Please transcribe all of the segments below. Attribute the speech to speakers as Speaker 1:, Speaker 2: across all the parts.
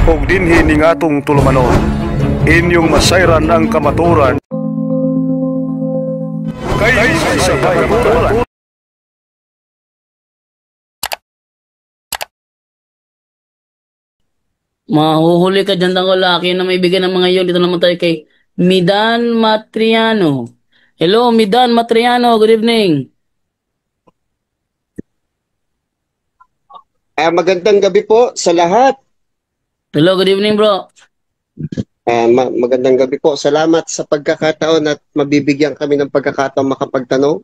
Speaker 1: ug dinhi ning atong tulumanon. Inyong masayran ang kamaturan kay sa kamaturan.
Speaker 2: Mahuhuli ka dyan ng lalaki na may bigyan ng mga iyon. Dito naman tayo kay Midan Matriano. Hello, Midan Matriano. Good evening.
Speaker 3: Magandang gabi po sa lahat.
Speaker 2: Hello, good evening, bro.
Speaker 3: Magandang gabi po. Salamat sa pagkakataon at mabibigyan kami ng pagkakataon makapagtanong.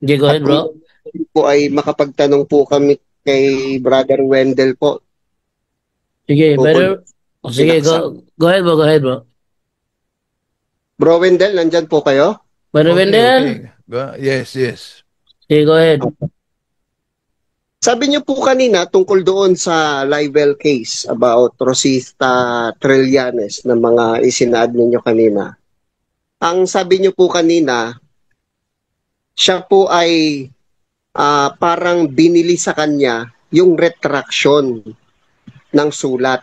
Speaker 2: Okay, go ahead, bro.
Speaker 3: Po ay makapagtanong po kami kay Brother Wendell po.
Speaker 2: Sige, better. Sige, go ahead, bro. Go ahead, bro.
Speaker 3: Bro Wendell, nandyan po kayo?
Speaker 2: Brother Wendell?
Speaker 4: Okay. Yes.
Speaker 2: Sige, go ahead.
Speaker 3: Sabi niyo po kanina tungkol doon sa libel case about Rosita Trillanes na mga isinaad ninyo kanina. Ang sabi niyo po kanina, siya po ay parang binili sa kanya yung retraction ng sulat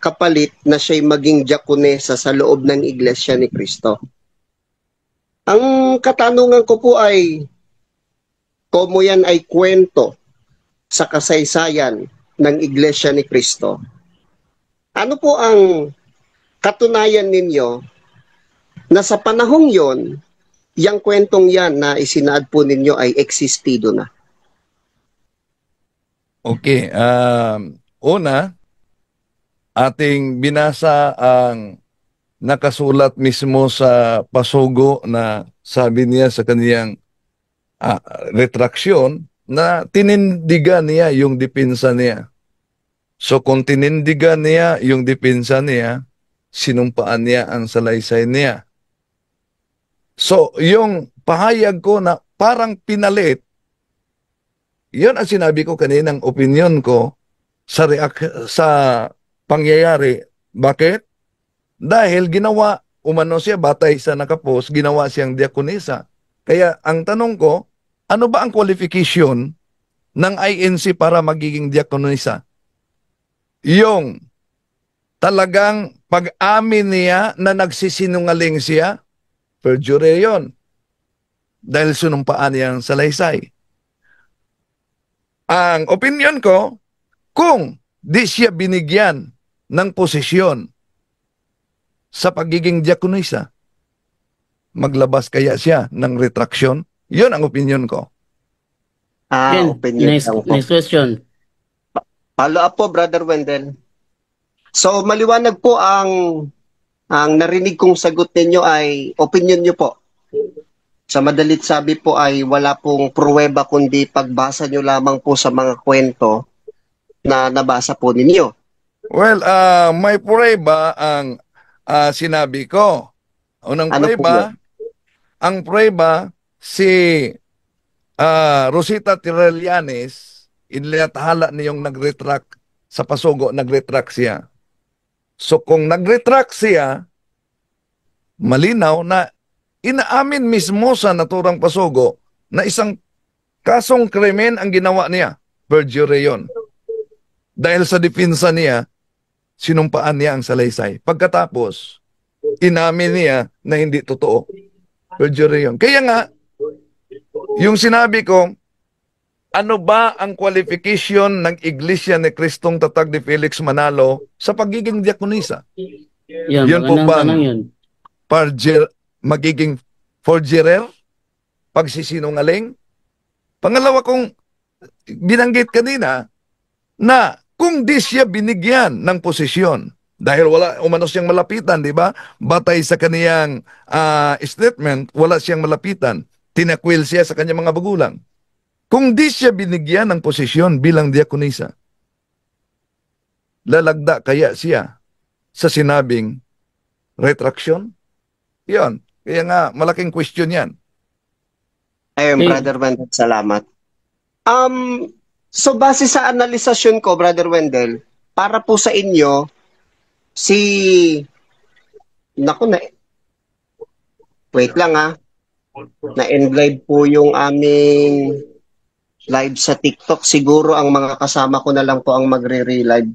Speaker 3: kapalit na siya'y maging diakonesa sa loob ng Iglesia ni Cristo. Ang katanungan ko po ay, kung yan ay kwento sa kasaysayan ng Iglesia ni Cristo, ano po ang katunayan ninyo na sa panahong yon, yung kwentong yan na isinaad po ninyo ay existido na?
Speaker 4: Okay. Una, ating binasa ang nakasulat mismo sa pasugo na sabi niya sa kaniyang retraksyon na tinindigan niya yung depensa niya. So kung tinindigan niya yung depensa niya, sinumpaan niya ang salaysay niya. So yung pahayag ko na parang pinalit, yun ang sinabi ko kaninang opinion ko sa pangyayari. Bakit? Dahil ginawa, umano siya, batay sa nakapost, ginawa siyang diakonisa. Kaya ang tanong ko, ano ba ang qualification ng INC para magiging diakonisa? Yung talagang pag-amin niya na nagsisinungaling siya, perjury yun. Dahil sinumpaan niya ang salaysay. Ang opinion ko, kung di siya binigyan ng posisyon sa pagiging diakonisa, maglabas kaya siya ng retraction? Yun ang opinion ko.
Speaker 3: Opinion.
Speaker 2: Next question.
Speaker 3: Follow up po, Brother Wendell. So, maliwanag po ang narinig kong sagot ninyo ay opinion nyo po. Sa madalit sabi po ay wala pong pruweba kundi pagbasa nyo lamang po sa mga kwento na nabasa po ninyo.
Speaker 4: Well, may pruweba ang sinabi ko. Unang pruweba, ang pruweba si Rosita Trillanes, inilatahala niyong nag-retract sa pasugo, nag-retract siya. So kung nag-retract siya, malinaw na inaamin mismo sa naturang pasugo na isang kasong krimen ang ginawa niya. Perjury yun. Dahil sa depensa niya, sinumpaan niya ang salaysay. Pagkatapos, inamin niya na hindi totoo. Perjury yun. Kaya nga, yung sinabi ko, ano ba ang qualification ng Iglesia ni Kristong Tatag ni Felix Manalo sa pagiging diakonisa? Yun po ba magiging forgerer? Pagsisinungaling? Pangalawa kong binanggit kanina na kung di siya binigyan ng posisyon, dahil wala umano siyang malapitan, di ba? Batay sa kaniyang statement, wala siyang malapitan. Tinakwil siya sa kanyang mga bagulang. Kung di siya binigyan ng posisyon bilang diakonisa, lalagda kaya siya sa sinabing retraction? Yan. Kaya nga, malaking question yan.
Speaker 3: Ayun, Brother Wendell, salamat. So, base sa analisasyon ko, Brother Wendell, para po sa inyo, wait lang na-end live po yung aming live sa TikTok. Siguro ang mga kasama ko na lang po ang magre-relive.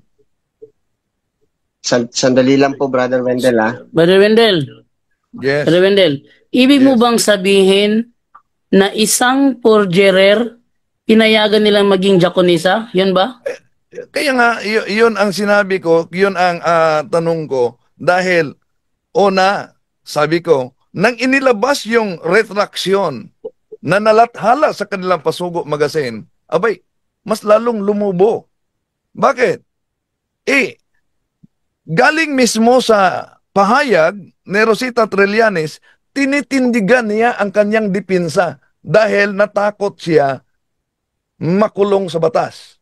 Speaker 3: Sandali lang po, Brother Wendell, ha?
Speaker 2: Brother Wendell,
Speaker 4: Yes.
Speaker 2: Brother Wendell, ibig mo
Speaker 4: Yes.
Speaker 2: bang sabihin na isang forgerer pinayagan nilang maging Diakonisa? Yun ba?
Speaker 4: Kaya nga, yun ang sinabi ko, yun ang tanong ko. Dahil, una, sabi ko, nang inilabas yung retraction na nalathala sa kanilang Pasugo magazine, abay, mas lalong lumubo. Bakit? Galing mismo sa pahayag ni Rosita Trillanes, tinitindigan niya ang kanyang depensa dahil natakot siya makulong sa batas.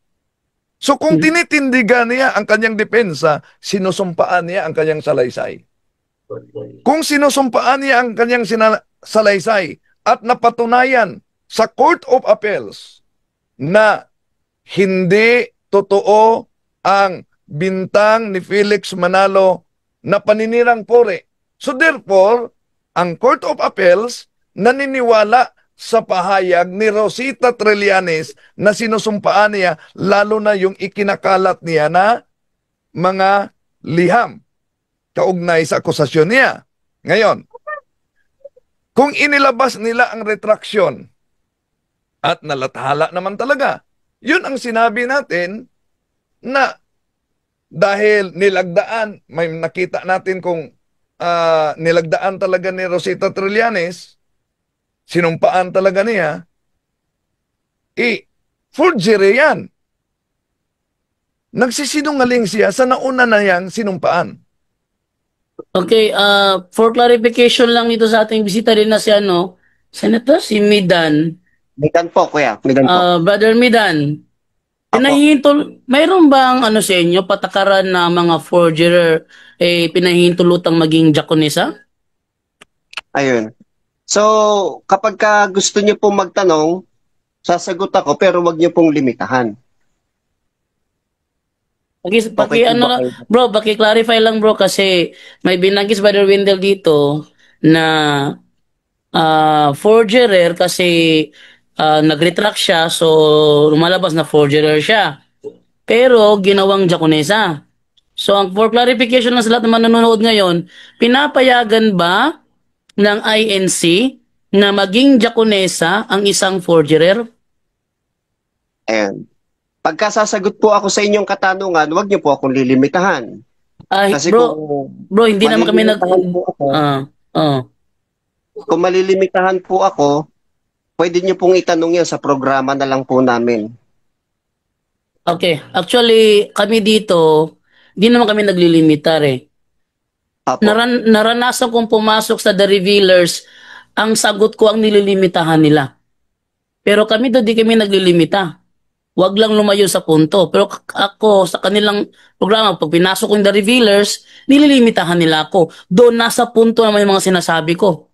Speaker 4: So kung tinitindigan niya ang kanyang depensa, sinusumpaan niya ang kanyang salaysay. Kung sinusumpaan niya ang kanyang salaysay at napatunayan sa Court of Appeals na hindi totoo ang bintang ni Felix Manalo na paninirang puri. So therefore, ang Court of Appeals naniniwala sa pahayag ni Rosita Trillanes na sinusumpaan niya, lalo na yung ikinakalat niya na mga liham kaugnay sa akusasyon niya. Ngayon, kung inilabas nila ang retraction at nalathala naman talaga, yun ang sinabi natin na dahil nilagdaan, may nakita natin kung nilagdaan talaga ni Rosita Trillanes, sinumpaan talaga niya, forgery yan. Nagsisinungaling siya sa nauna na yang sinumpaan.
Speaker 2: Okay, for clarification lang dito sa ating bisita din na si Senator, si Midan.
Speaker 3: Midan po, kuya. Midan po.
Speaker 2: Brother Midan,
Speaker 3: Apo.
Speaker 2: mayroon bang sa inyo patakaran na mga forgerer pinahihintulutang maging Diakonisa?
Speaker 3: Ayun. So, kapag gusto niyo pong magtanong, sasagot ako pero wag niyo pong limitahan.
Speaker 2: Bro, clarify lang bro kasi may binanggit Brother Wendell dito na forgerer kasi nag-retract siya so lumalabas na forgerer siya. Pero ginawang Diakonisa. So for clarification lang sa lahat ng manonood ngayon, pinapayagan ba ng INC na maging Diakonisa ang isang forgerer?
Speaker 3: Ayan. Pagkasasagot po ako sa inyong katanungan, wag niyo po akong lilimitahan. Kasi
Speaker 2: bro, hindi naman kami
Speaker 3: Kung malilimitahan po ako, pwede niyo pong itanong yan sa programa na lang po namin.
Speaker 2: Okay. Actually, kami dito, di naman kami naglilimitar eh.
Speaker 3: Apo.
Speaker 2: Naranasan kong pumasok sa The Revealers, ang sagot ko ang nililimitahan nila. Pero kami doon, di kami naglilimita. Wag lang lumayo sa punto. Pero ako, sa kanilang programa, pag pinasok ko yung The Revealers, nililimitahan nila ako. Doon, nasa punto naman yung mga sinasabi ko.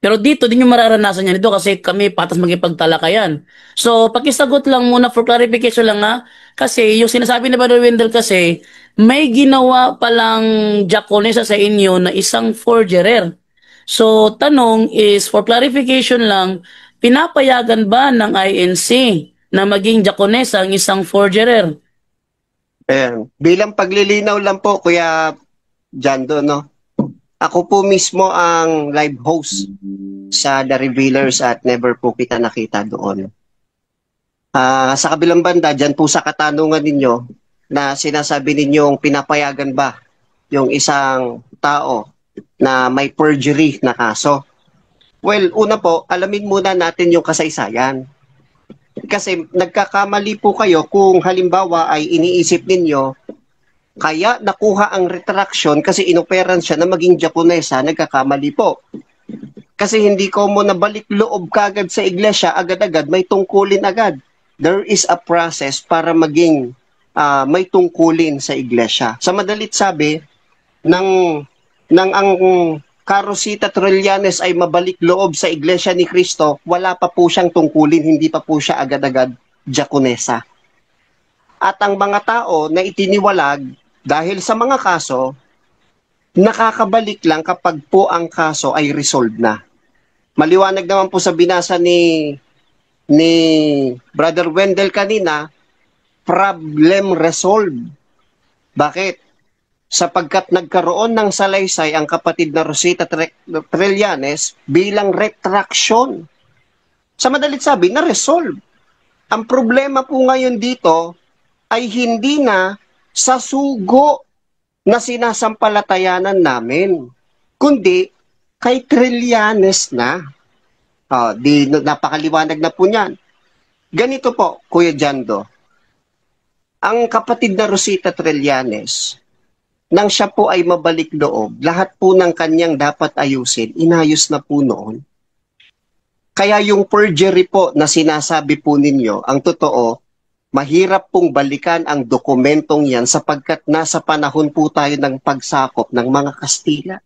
Speaker 2: Pero dito, di nyo mararanasan yan dito kasi kami patas magipagtalakayan. So, pakisagot lang muna for clarification lang na kasi yung sinasabi ni Brother Wendell kasi may ginawa palang Diakonisa sa inyo na isang forgerer. So, tanong is for clarification lang, pinapayagan ba ng INC na maging Diakonisa ang isang forgerer?
Speaker 3: Bilang paglilinaw lang po, Kuya Jando, no? Ako po mismo ang live host sa The Revealers at never po kita nakita doon. Sa kabilang banda, dyan po sa katanungan ninyo na sinasabi ninyong pinapayagan ba yung isang tao na may perjury na kaso. Well, una po, alamin muna natin yung kasaysayan. Kasi nagkakamali po kayo kung halimbawa ay iniisip ninyo kaya nakuha ang retraction kasi inoperan siya na maging Diakonisa, nagkakamali po. Kasi hindi ko mo nabalik loob kagad sa iglesia, agad-agad, may tungkulin agad. There is a process para maging may tungkulin sa iglesia. Sa madalit sabi, nang ang Rosita Trillanes ay mabalik loob sa iglesia ni Cristo, wala pa po siyang tungkulin, hindi pa po siya agad-agad Diakonisa. At ang mga tao na itiniwalag dahil sa mga kaso, nakakabalik lang kapag po ang kaso ay resolved na. Maliwanag naman po sa binasa ni Brother Wendell kanina, problem resolved. Bakit? sapagkat nagkaroon ng salaysay ang kapatid na Rosita Trillanes bilang retraction. Sa madalit sabi, na-resolve. Ang problema po ngayon dito ay hindi na sa sugo na sinasampalatayanan namin, kundi kay Trillanes na. Napakaliwanag na po niyan. Ganito po, Kuya Jando, ang kapatid na Rosita Trillanes, nang siya po ay mabalik loob, lahat po ng kanyang dapat ayusin, inayos na po noon. Kaya yung perjury po na sinasabi po ninyo, ang totoo, mahirap pong balikan ang dokumentong yan sapagkat nasa panahon po tayo ng pagsakop ng mga Kastila.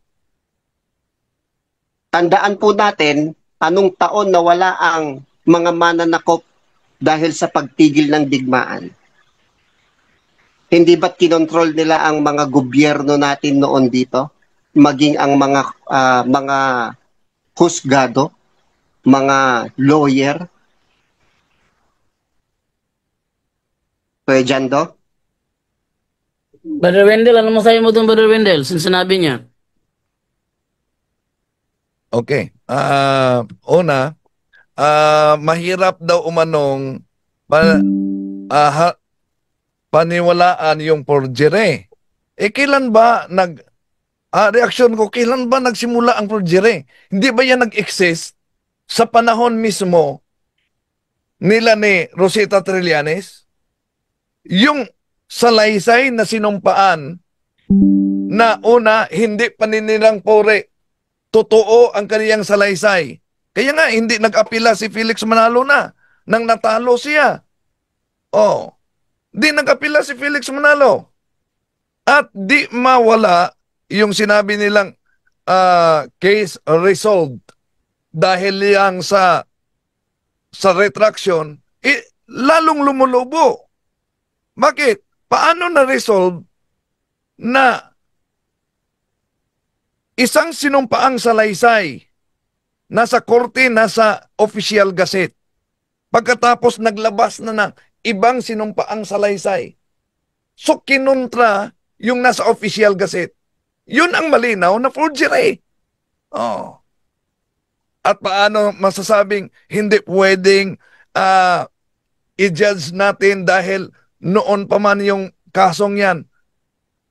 Speaker 3: Tandaan po natin, anong taon nawala ang mga mananakop dahil sa pagtigil ng digmaan. Hindi ba't kinontrol nila ang mga gobyerno natin noon dito? Maging ang mga husgado, mga lawyer? Kuya Jando?
Speaker 2: Brother Wendell, ano masabi mo doon, Brother Wendell, since sinabi niya?
Speaker 4: Okay. Una, mahirap daw umanong paniwalaan yung forgery. Kailan ba reaksyon ko, kailan ba nagsimula ang forgery? Hindi ba yan nag-exist sa panahon mismo nila ni Rosita Trillanes? Yung salaysay na sinumpaan na una, hindi pa nilang pore, totoo ang kaniyang salaysay. Kaya nga, hindi nag-apila si Felix Manalo na nang natalo siya. Di nag-apila si Felix Manalo. At di mawala yung sinabi nilang case resolved dahil yang sa retraction, lalong lumulubo. Bakit? Paano na-resolve na isang sinumpaang salaysay nasa korte, nasa official gazette, pagkatapos naglabas na ng ibang sinumpaang salaysay? So kinontra yung nasa official gazette. Yun ang malinaw na forgery. At paano masasabing hindi pwedeng i-judge natin dahil noon pa man yung kasong yan?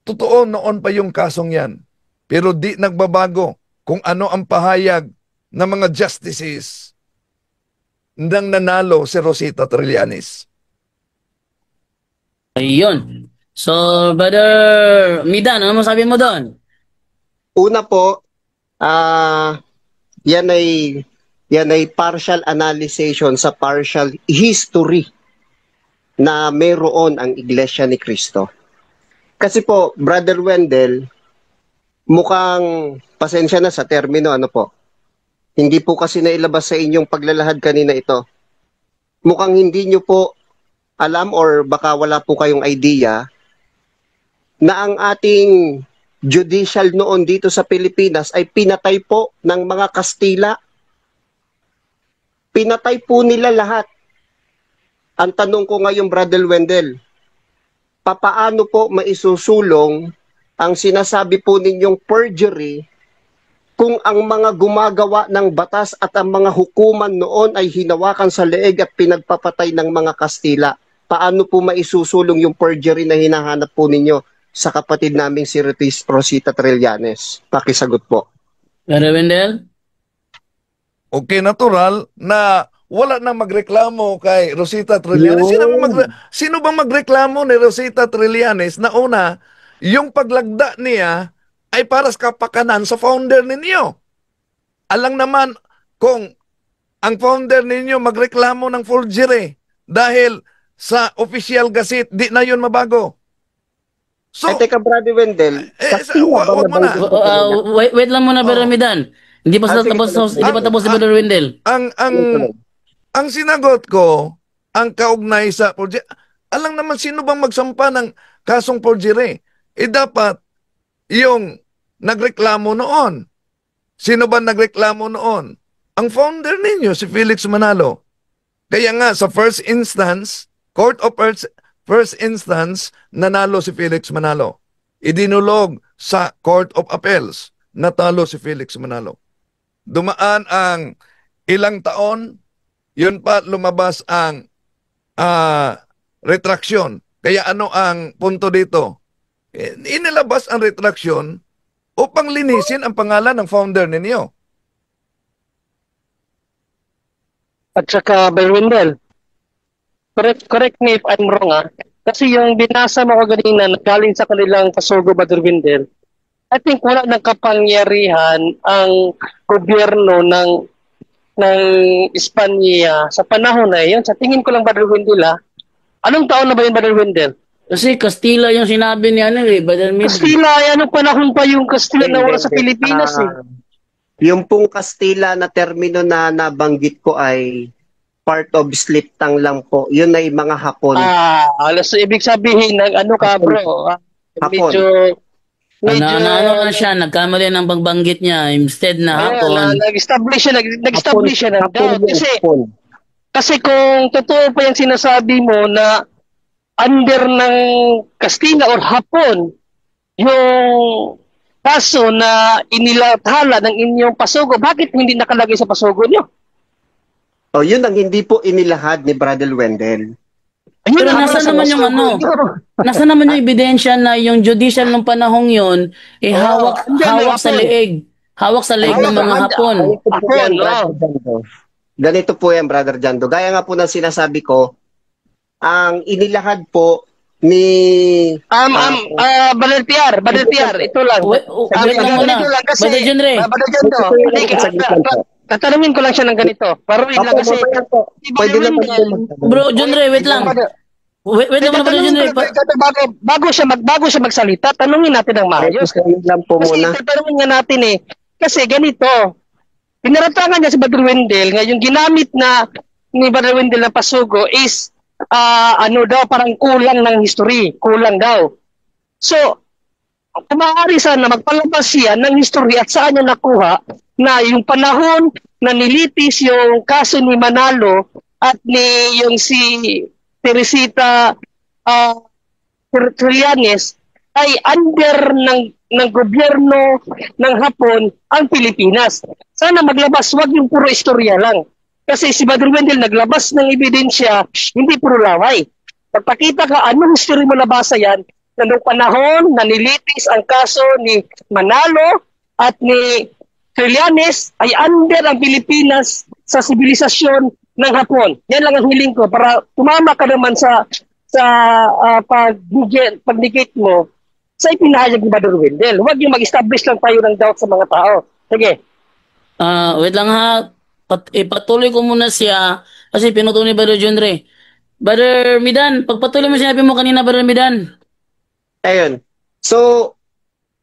Speaker 4: Totoo, noon pa yung kasong yan. Pero di nagbabago kung ano ang pahayag ng mga justices nang nanalo si Rosita Trillanes.
Speaker 2: Ayun. So, Brother Midan, ano masabi mo doon?
Speaker 3: Una po, yan ay partial analysis sa partial history na mayroon ang Iglesia ni Cristo. Kasi po, Brother Wendell, mukhang pasensya na sa termino, hindi po kasi nailabas sa inyong paglalahad kanina ito. Mukhang hindi nyo po alam or baka wala po kayong idea na ang ating judicial noon dito sa Pilipinas ay pinatay po ng mga Kastila. Pinatay po nila lahat. Ang tanong ko ngayon, Brother Wendell, papaano po maisusulong ang sinasabi po ninyong perjury kung ang mga gumagawa ng batas at ang mga hukuman noon ay hinawakan sa leeg at pinagpapatay ng mga Kastila? Paano po maisusulong yung perjury na hinahanap po ninyo sa kapatid naming si Rosita Trillanes? Pakisagot po.
Speaker 2: Brother Wendell?
Speaker 4: Okay, natural na wala na magreklamo kay Rosita Trillanes. Sino bang magreklamo ni Rosita Trillanes na una, yung paglagda niya ay para sa kapakanan sa founder ninyo? Alang naman kung ang founder ninyo magreklamo ng forgery dahil sa official gazette, di na yun mabago. So,
Speaker 3: teka, Brother Wendell,
Speaker 4: wag mo na.
Speaker 2: Wait lang muna, Brother Midan. Hindi pa tapos si Brother Wendell.
Speaker 4: Ang sinagot ko, ang kaugnay sa forgery, alang naman sino bang magsampa ng kasong forgery? Dapat yung nagreklamo noon. Sino ba nagreklamo noon? Ang founder ninyo, si Felix Manalo. Kaya nga, sa first instance, Court of First Instance, nanalo si Felix Manalo. idinulog sa Court of Appeals. Natalo si Felix Manalo. Dumaan ang ilang taon, yun pa lumabas ang retraction. Kaya ano ang punto dito? Inilabas ang retraction upang linisin ang pangalan ng founder ninyo.
Speaker 5: At saka, Wendell, correct me if I'm wrong, kasi yung binasa mo ko kanina na galing sa kanilang pasugo, Brother Wendell, I think wala ng kapangyarihan ang gobyerno ng Espanya sa panahon na yun. Sa tingin ko lang, Brother Wendell, anong taon na ba yun, Brother Wendell?
Speaker 2: Kasi Kastila yung sinabi niya Brother Mid.
Speaker 5: Kastila, anong panahon pa yung Kastila na wala sa Pilipinas
Speaker 3: Yung pong Kastila na termino na nabanggit ko ay part of Sliptang lang po. Yun ay mga Hapon.
Speaker 5: Alas, ibig sabihin ng ano ka, bro?
Speaker 3: Hapon.
Speaker 5: Medyo
Speaker 2: na siya, nagkamali ng pagbanggit niya instead na hapon.
Speaker 5: Nag-establish siya ng doubt.
Speaker 3: Hapon.
Speaker 5: Kasi kung totoo pa yung sinasabi mo na under ng Kastila or Hapon, yung kaso na inilathala ng inyong pasugo, bakit hindi nakalagay sa pasugo nyo?
Speaker 3: O, yun ang hindi po inilahad ni Brother Wendell.
Speaker 2: Pero nasa naman yung nasa naman yung ebidensya na yung judicial ng panahong yun, hawak sa leeg. Hawak sa leeg ng mga Hapon.
Speaker 3: Ganito po yan, Brother Jando. Gaya nga po ng sinasabi ko, ang inilahad po ni
Speaker 5: Brother PR, ito lang.
Speaker 2: Wait lang muna. Brother Junre.
Speaker 5: Tatanungin ko lang siya ng ganito. Paruin lang kasi.
Speaker 3: Pwede lang
Speaker 2: Bro, Junre, wait lang. Wait lang muna, Brother Junre.
Speaker 5: Bago siya magsalita, tanungin natin ng maayos. Kasi tatanungin nga natin kasi ganito. Pinaratangan niya si Brother Wendell, ngayon ginamit na ni Brother Wendell na pasugo is parang kulang ng history, kulang daw. So, maaari sana magpalabas siya ng history at saan niya nakuha na yung panahon na nilitis yung kaso ni Manalo at ni yung si Teresita Trillanes ay under ng gobyerno ng Hapon ang Pilipinas. Sana maglabas, wag yung puro istorya lang. Kasi si Brother Wendell naglabas ng ebidensya, hindi puro laway. Pagpakita ka, anong history mo nabasa yan, na noong panahon na nilitis ang kaso ni Manalo at ni Trillanes ay under ang Pilipinas sa sibilisasyon ng Hapon. Yan lang ang hiling ko para tumama ka naman sa pag-negate mo sa ipinahayag ni Brother Wendell. Huwag yung mag-establish lang tayo ng doubt sa mga tao. Sige.
Speaker 2: Wait lang ha. Ipatuloy ko muna siya kasi pinutuloy ni Brother Junre. Brother Midan, pagpatuloy mo sinabi mo kanina, Brother Midan.
Speaker 3: Ayun. So,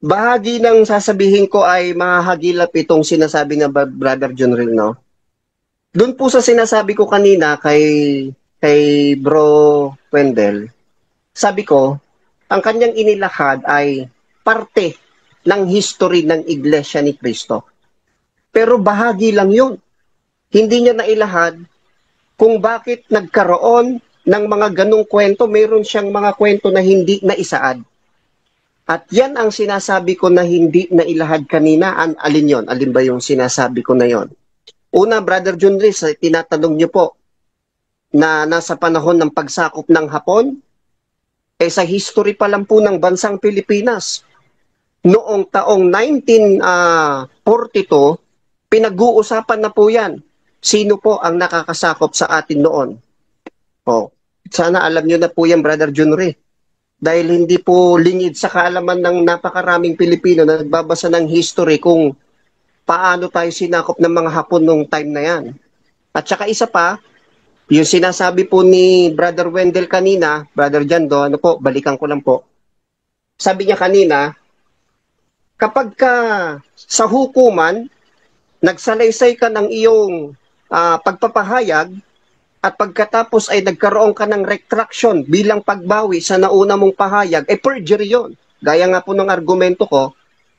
Speaker 3: bahagi ng sasabihin ko ay mahahagilap itong sinasabi ng Brother Junril, no? Doon po sa sinasabi ko kanina kay Bro Wendell, sabi ko, ang kanyang inilahad ay parte ng history ng Iglesia ni Cristo. Pero bahagi lang yun. Hindi niya nailahad kung bakit nagkaroon ng mga ganong kwento. Mayroon siyang mga kwento na hindi naisaad. At yan ang sinasabi ko na hindi nailahad kanina. Alin yon? Alin ba yung sinasabi ko na yon? Una, Brother John Riz, tinatanong niyo po na nasa panahon ng pagsakop ng Hapon, sa history pa lang po ng bansang Pilipinas, noong taong 1942, pinag-uusapan na po yan. Sino po ang nakakasakop sa atin noon? Sana alam nyo na po yan, Brother Junri. Dahil hindi po lingid sa kaalaman ng napakaraming Pilipino na nagbabasa ng history kung paano tayo sinakop ng mga Hapon nung time na yan. At saka isa pa, yung sinasabi po ni Brother Wendell kanina, Brother Jando, balikan ko lang po. Sabi niya kanina, kapag sa hukuman, nagsalaysay ka ng iyong pagpapahayag at pagkatapos ay nagkaroon ka ng retraction bilang pagbawi sa nauna mong pahayag, perjury yun. Gaya nga po ng argumento ko,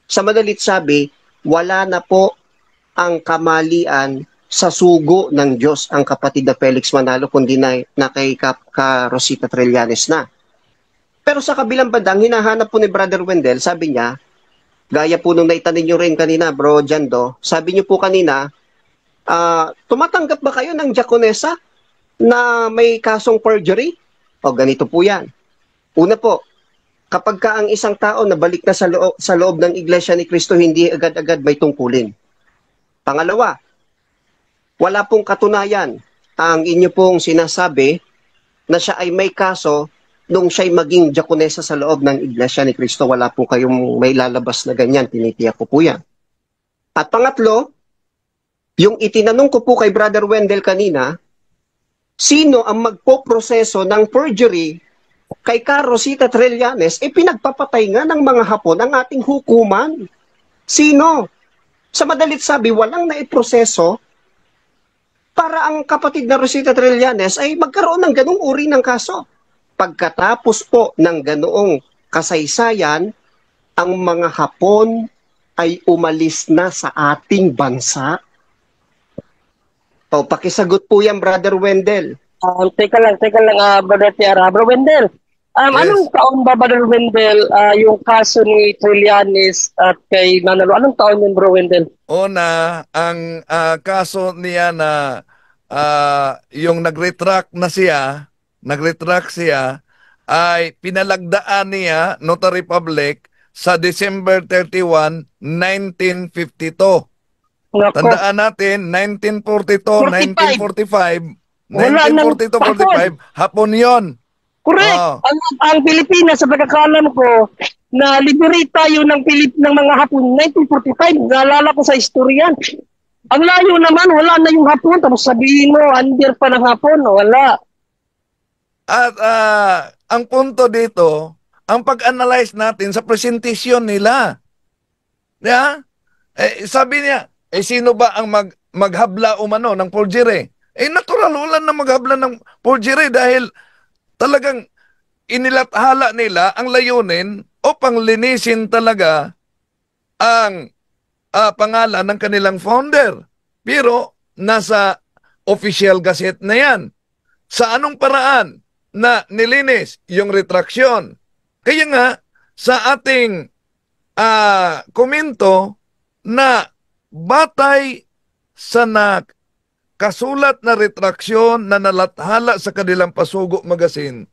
Speaker 3: sa madalit sabi, wala na po ang kamalian sa sugo ng Diyos ang kapatid na Felix Manalo, kundi na kay Rosita Trillanes na. Pero sa kabilang bandang, hinahanap po ni Brother Wendell, sabi niya, gaya po nung naitanin nyo rin kanina, Bro Jando, sabi niyo po kanina, tumatanggap ba kayo ng diakonesa na may kasong perjury? O ganito po yan. Una po, kapag ka ang isang tao nabalik na sa loob ng Iglesia ni Cristo, hindi agad-agad may tungkulin. Pangalawa, wala pong katunayan ang inyo pong sinasabi na siya ay may kaso nung siya'y maging diakonesa sa loob ng Iglesia ni Cristo. Wala po kayong may lalabas na ganyan, tinitiyak ko po yan. At pangatlo, yung itinanong ko po kay Brother Wendell kanina, sino ang magpoproseso ng perjury kay Rosita Trillanes, pinagpapatay nga ng mga Hapon ang ating hukuman. Sino? Sa madalit sabi, walang naiproseso para ang kapatid na Rosita Trillanes ay magkaroon ng ganung uri ng kaso. Pagkatapos po ng ganoong kasaysayan, ang mga Hapon ay umalis na sa ating bansa. O, pakisagot po yan, Brother Wendell.
Speaker 5: Teka lang, Brother Tiara. Bro Wendell,
Speaker 4: Yes.
Speaker 5: anong taon ba, Brother Wendell, yung kaso ni Trillanes at kay Manalo? Anong taon yun, Bro Wendell?
Speaker 4: Una, ang kaso niya na yung nag-retract siya ay pinalagdaan niya, notary public, sa December 31, 1952.
Speaker 5: Nako.
Speaker 4: Tandaan natin, 1942, 1945,
Speaker 5: Wala nang
Speaker 4: 1942-45, Hapon yon.
Speaker 5: Correct.
Speaker 4: Oo.
Speaker 5: Ang Pilipinas, sa pagkakalam ko, na liberate tayo ng mga Hapon 1945. Naalala ko sa istorya. Ang layo naman, wala na yung Hapon. Tapos sabihin mo, under pa ng Hapon. Wala.
Speaker 4: At ang punto dito, ang pag-analyze natin sa presentasyon nila. Yeah? Sabi niya, sino ba ang maghabla umano ng forgery? Natural, wala na maghabla ng forgery dahil talagang inilathala nila ang layunin upang linisin talaga ang pangalan ng kanilang founder. Pero nasa official gazette na yan. Sa anong paraan na nilinis yung retraction? Kaya nga, sa ating komento na batay sa kasulat na retraksyon na nalathala sa kanilang Pasugo Magazine,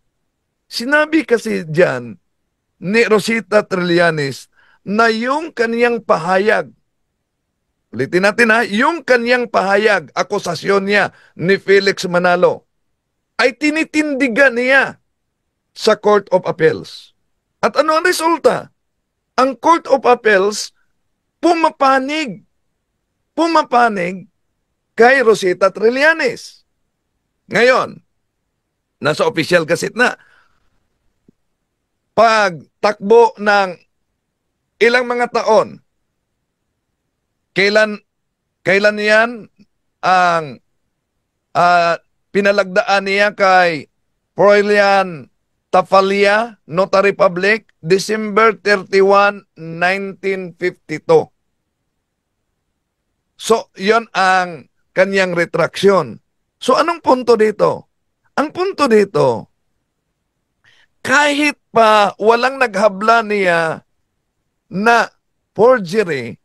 Speaker 4: sinabi kasi dyan ni Rosita Trillanes na yung kaniyang pahayag, ulitin natin yung kaniyang pahayag, akusasyon niya ni Felix Manalo, ay tinitindigan niya sa Court of Appeals. At ano ang resulta? Ang Court of Appeals pumapanig kay Rosita Trillanes. Ngayon, nasa official gazette na. Pagtakbo ng ilang mga taon, kailan yan ang pinalagdaan niya kay Froilan Tafalia, Notary Public, December 31, 1952. So, yon ang kanyang retraksyon. So, anong punto dito? Ang punto dito, kahit pa walang naghabla niya na forgery,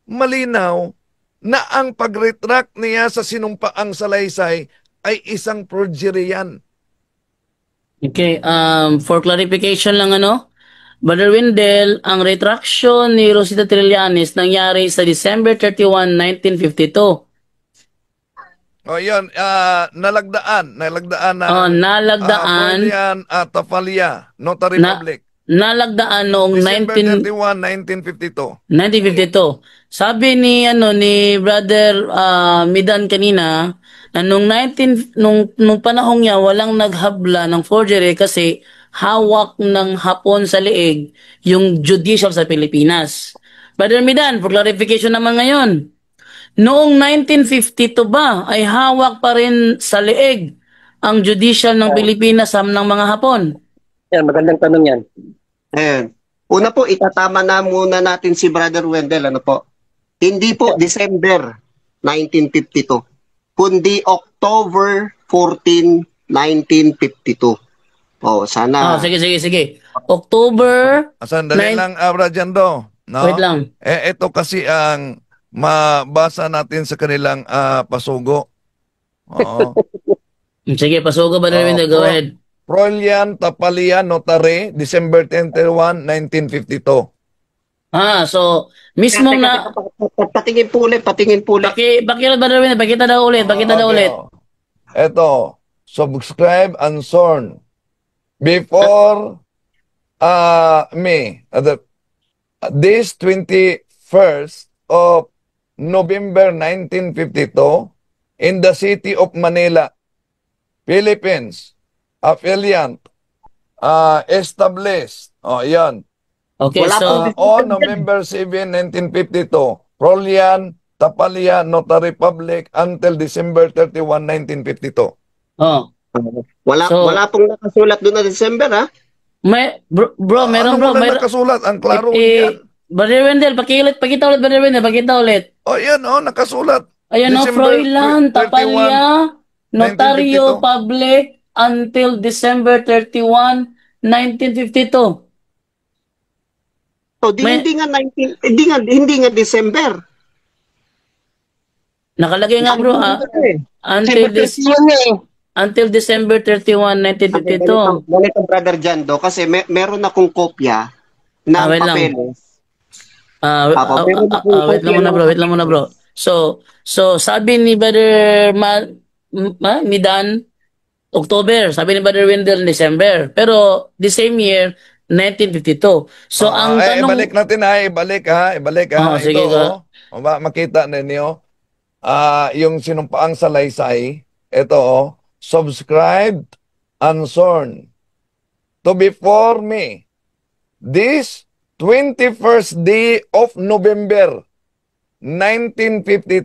Speaker 4: malinaw na ang pag-retract niya sa sinumpaang salaysay ay isang forgery yan.
Speaker 2: Okay, for clarification lang Brother Wendell, ang retraction ni Rosita Trillanes nangyari sa December 31, 1952.
Speaker 4: O yun, nalagdaan na
Speaker 2: Nalagdaan.
Speaker 4: Froilan Tafalia, Notary Public.
Speaker 2: Nalagdaan noong
Speaker 4: December 31, 1952.
Speaker 2: 1952. Sabi ni Brother Midan kanina na nung panahong niya walang naghabla ng forgery kasi hawak ng Hapon sa leeg yung judicial sa Pilipinas. Brother Midan, for clarification naman ngayon, noong 1952 ba ay hawak pa rin sa leeg ang judicial ng Pilipinas ng mga Hapon?
Speaker 5: Yan, magandang tanong yan.
Speaker 3: Ayan. Una po, itatama na muna natin si Brother Wendell. Hindi po December 1952, kundi October 14, 1952. Oh, sana.
Speaker 2: Sige. October
Speaker 4: Sandali
Speaker 2: 9,
Speaker 4: lang, Bradyando. No?
Speaker 2: wait lang.
Speaker 4: Ito kasi ang mabasa natin sa kanilang pasugo. Oo.
Speaker 2: Sige, pasugo ba
Speaker 4: Oo,
Speaker 2: Wendell? Go ahead.
Speaker 4: Prolian Tapalian Notary, December 31, 1952.
Speaker 2: So, mismo
Speaker 3: Teka,
Speaker 2: na,
Speaker 3: patingin po ulit.
Speaker 2: bakit ba Wendell? Pakita daw ulit.
Speaker 4: Ito, subscribe and sworn before this 21st of November 1952 in the city of Manila, Philippines, affiliate, established. Yan.
Speaker 2: Okay,
Speaker 3: Wala
Speaker 2: so,
Speaker 4: On November 7, 1952, Prolian Tapalia Notary Public until December 31, 1952.
Speaker 3: Wala pong nakasulat doon na December, ha?
Speaker 2: meron bro.
Speaker 4: Ano nakasulat? Ang klaro yan.
Speaker 2: Brother Wendell, pakita ulit, Brother Wendell, pakita ulit.
Speaker 4: Yan, nakasulat.
Speaker 2: Ayan,
Speaker 4: December
Speaker 2: Froilan,
Speaker 4: 31,
Speaker 2: Tapalia, Notaryo
Speaker 4: 1952.
Speaker 2: Public until December 31, 1952.
Speaker 3: O, hindi nga December.
Speaker 2: Nakalagay nga bro, until December 31, 1952.
Speaker 3: Ganito, Brother Jando, kasi meron akong kopya ng
Speaker 2: Wait lang.
Speaker 3: papeles.
Speaker 2: Wait lang muna bro. So sabi ni Brother ni Dan, October. Sabi ni Brother Wendell, December. Pero the same year, 1952. So ang tanong...
Speaker 4: Ibalik natin ibalik ha.
Speaker 2: Sige
Speaker 4: Ito, makita ninyo. Yung sinumpaang salaysay, ito, subscribed and sworn to before me this 21st day of November 1952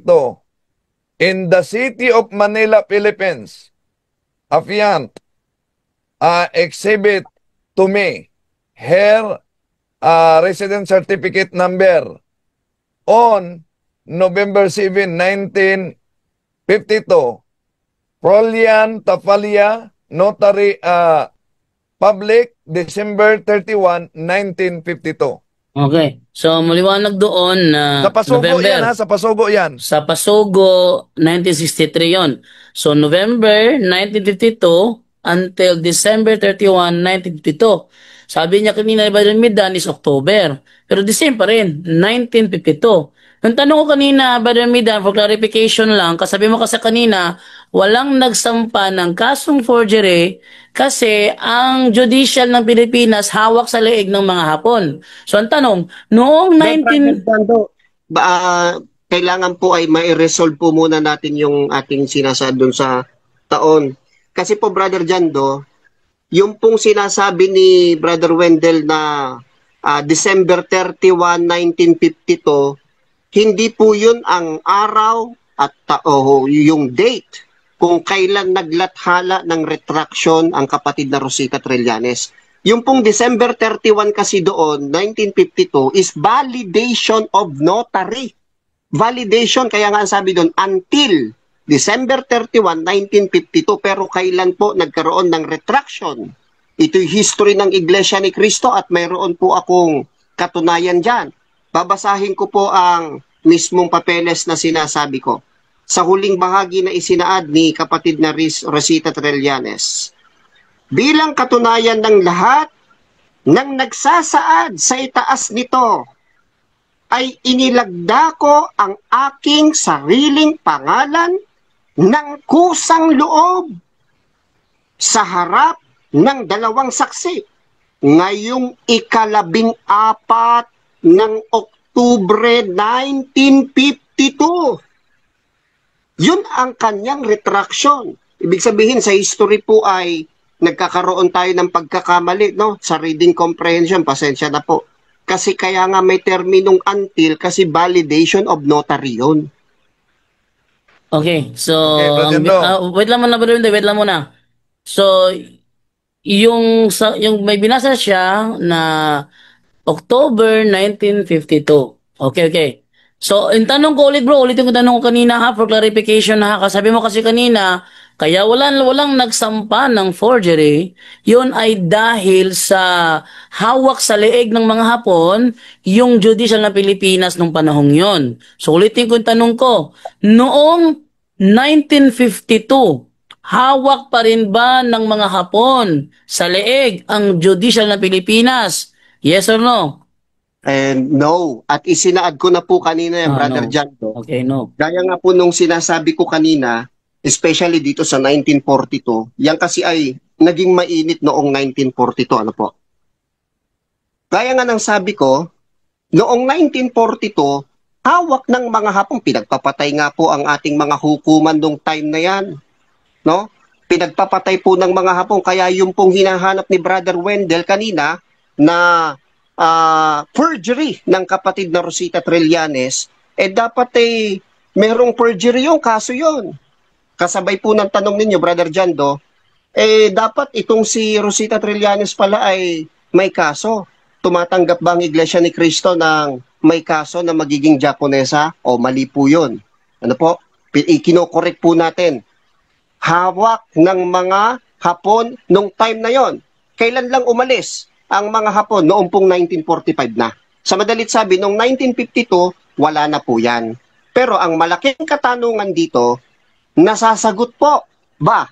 Speaker 4: in the city of Manila, Philippines. Affiant, exhibit to me her resident certificate number on November 7, 1952. Prolian Tapalia Notary Public, December 31, 1952.
Speaker 2: Okay. So maliwanag doon na
Speaker 4: Sa Pasugo
Speaker 2: November.
Speaker 4: yan ha, sa Pasugo yan.
Speaker 2: Sa Pasugo, 1963 yon. So, November 1952 until December 31, 1952. Sabi niya kanina, Brother Midan, is October. Pero the same pa rin, 1952. Ang tanong ko kanina, Brother Midan, for clarification lang, kasabi mo kasi kanina, walang nagsampa ng kasong forgery kasi ang judicial ng Pilipinas hawak sa leeg ng mga Hapon. So, ang tanong, noong 19...
Speaker 3: Kailangan po ay mai-resolve po muna natin yung ating sinasabi doon sa taon. Kasi po, Brother Jando, yung pong sinasabi ni Brother Wendell na December 31, 1952, hindi po yun ang araw at yung date kung kailan naglathala ng retraction ang kapatid na Rosita Trillanes. Yung pong December 31 kasi doon, 1952, is validation of notary. Validation, kaya nga ang sabi doon, until December 31, 1952, pero kailan po nagkaroon ng retraction? Ito'y history ng Iglesia ni Cristo at mayroon po akong katunayan dyan. Babasahin ko po ang mismong papeles na sinasabi ko. Sa huling bahagi na isinaad ni kapatid na Rosita Trillanes. Bilang katunayan ng lahat ng nagsasaad sa itaas nito, ay inilagda ko ang aking sariling pangalan ng kusang loob sa harap ng dalawang saksi ngayong 14 ng Oktubre 1952. Yun ang kanyang retraction. Ibig sabihin sa history po ay nagkakaroon tayo ng pagkakamali, no? Sa reading comprehension, pasensya na po. Kasi kaya nga may terminong until kasi validation of notary yun.
Speaker 2: Okay, so
Speaker 4: Okay,
Speaker 2: wait lang muna, Brother Wendell, wait lang muna. So yung may binasa siya na October 1952. Okay. So, yung tanong ko ulit bro, ulitin ko tanong ko kanina ha, for clarification ha. Kasabi mo kasi kanina, Kaya walang nagsampa ng forgery, yun ay dahil sa hawak sa leeg ng mga Hapon yung judicial na Pilipinas nung panahong yon. So ulitin ko yung tanong ko, noong 1952, hawak pa rin ba ng mga Hapon sa leeg ang judicial na Pilipinas? Yes or no?
Speaker 3: And no. At isinaad ko na po kanina yan, Brother
Speaker 2: No.
Speaker 3: Jando.
Speaker 2: Okay, no.
Speaker 3: Gaya nga po nung sinasabi ko kanina, especially dito sa 1942, yan kasi ay naging mainit noong 1942. Ano po? Gaya nga ng sabi ko, noong 1942, hawak ng mga Hapon, pinagpapatay nga po ang ating mga hukuman nung time na yan. No? Pinagpapatay po ng mga Hapon, kaya yung pong hinahanap ni Brother Wendell kanina na perjury ng kapatid na Rosita Trillanes, dapat merong perjury yung kaso yon. Kasabay po ng tanong ninyo, Brother Jando, dapat itong si Rosita Trillanes pala ay may kaso. Tumatanggap ba ang Iglesia ni Cristo ng may kaso na magiging Japonesa? O mali po yun? Ano po? Ikinokorek po natin. Hawak ng mga Hapon nung time na yon. Kailan lang umalis ang mga Hapon? Noong pong 1945 na. Sa madalit sabi, noong 1952, wala na po yan. Pero ang malaking katanungan dito, nasasagot po ba?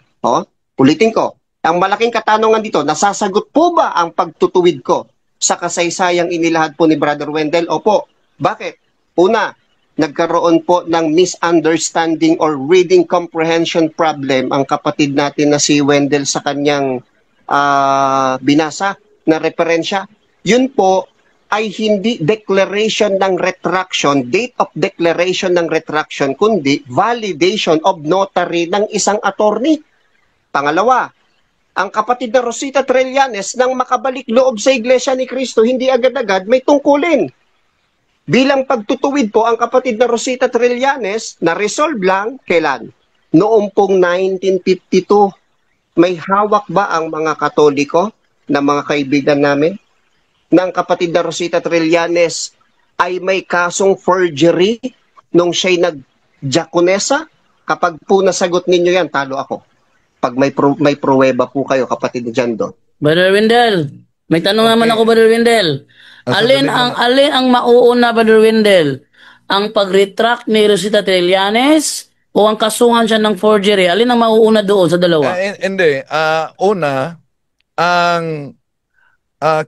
Speaker 3: Ulitin ko, ang malaking katanungan dito, nasasagot po ba ang pagtutuwid ko sa kasaysayang inilahad po ni Brother Wendell? Opo. Bakit? Una, nagkaroon po ng misunderstanding or reading comprehension problem ang kapatid natin na si Wendell sa kanyang binasa na referensya. Yun po ay hindi declaration ng retraction, date of declaration ng retraction, kundi validation of notary ng isang attorney. Pangalawa, ang kapatid na Rosita Trillanes nang makabalik loob sa Iglesia ni Cristo, hindi agad-agad may tungkulin. Bilang pagtutuwid po, ang kapatid na Rosita Trillanes na resolve lang kailan? Noong pong 1952. May hawak ba ang mga Katoliko na mga kaibigan namin ng kapatid na Rosita Trillanes ay may kasong forgery nung siya'y nag-Jaconesa? Kapag po nasagot ninyo yan, talo ako. Pag may pruweba po kayo, kapatid ni Jando.
Speaker 2: Brother Wendell, may tanong naman ako, Brother Wendell. Alin ang mauuna, Brother Wendell? Ang pag-retract ni Rosita Trillanes o ang kasuhan siya ng forgery? Alin ang mauuna doon sa dalawa?
Speaker 4: Hindi. Una, ang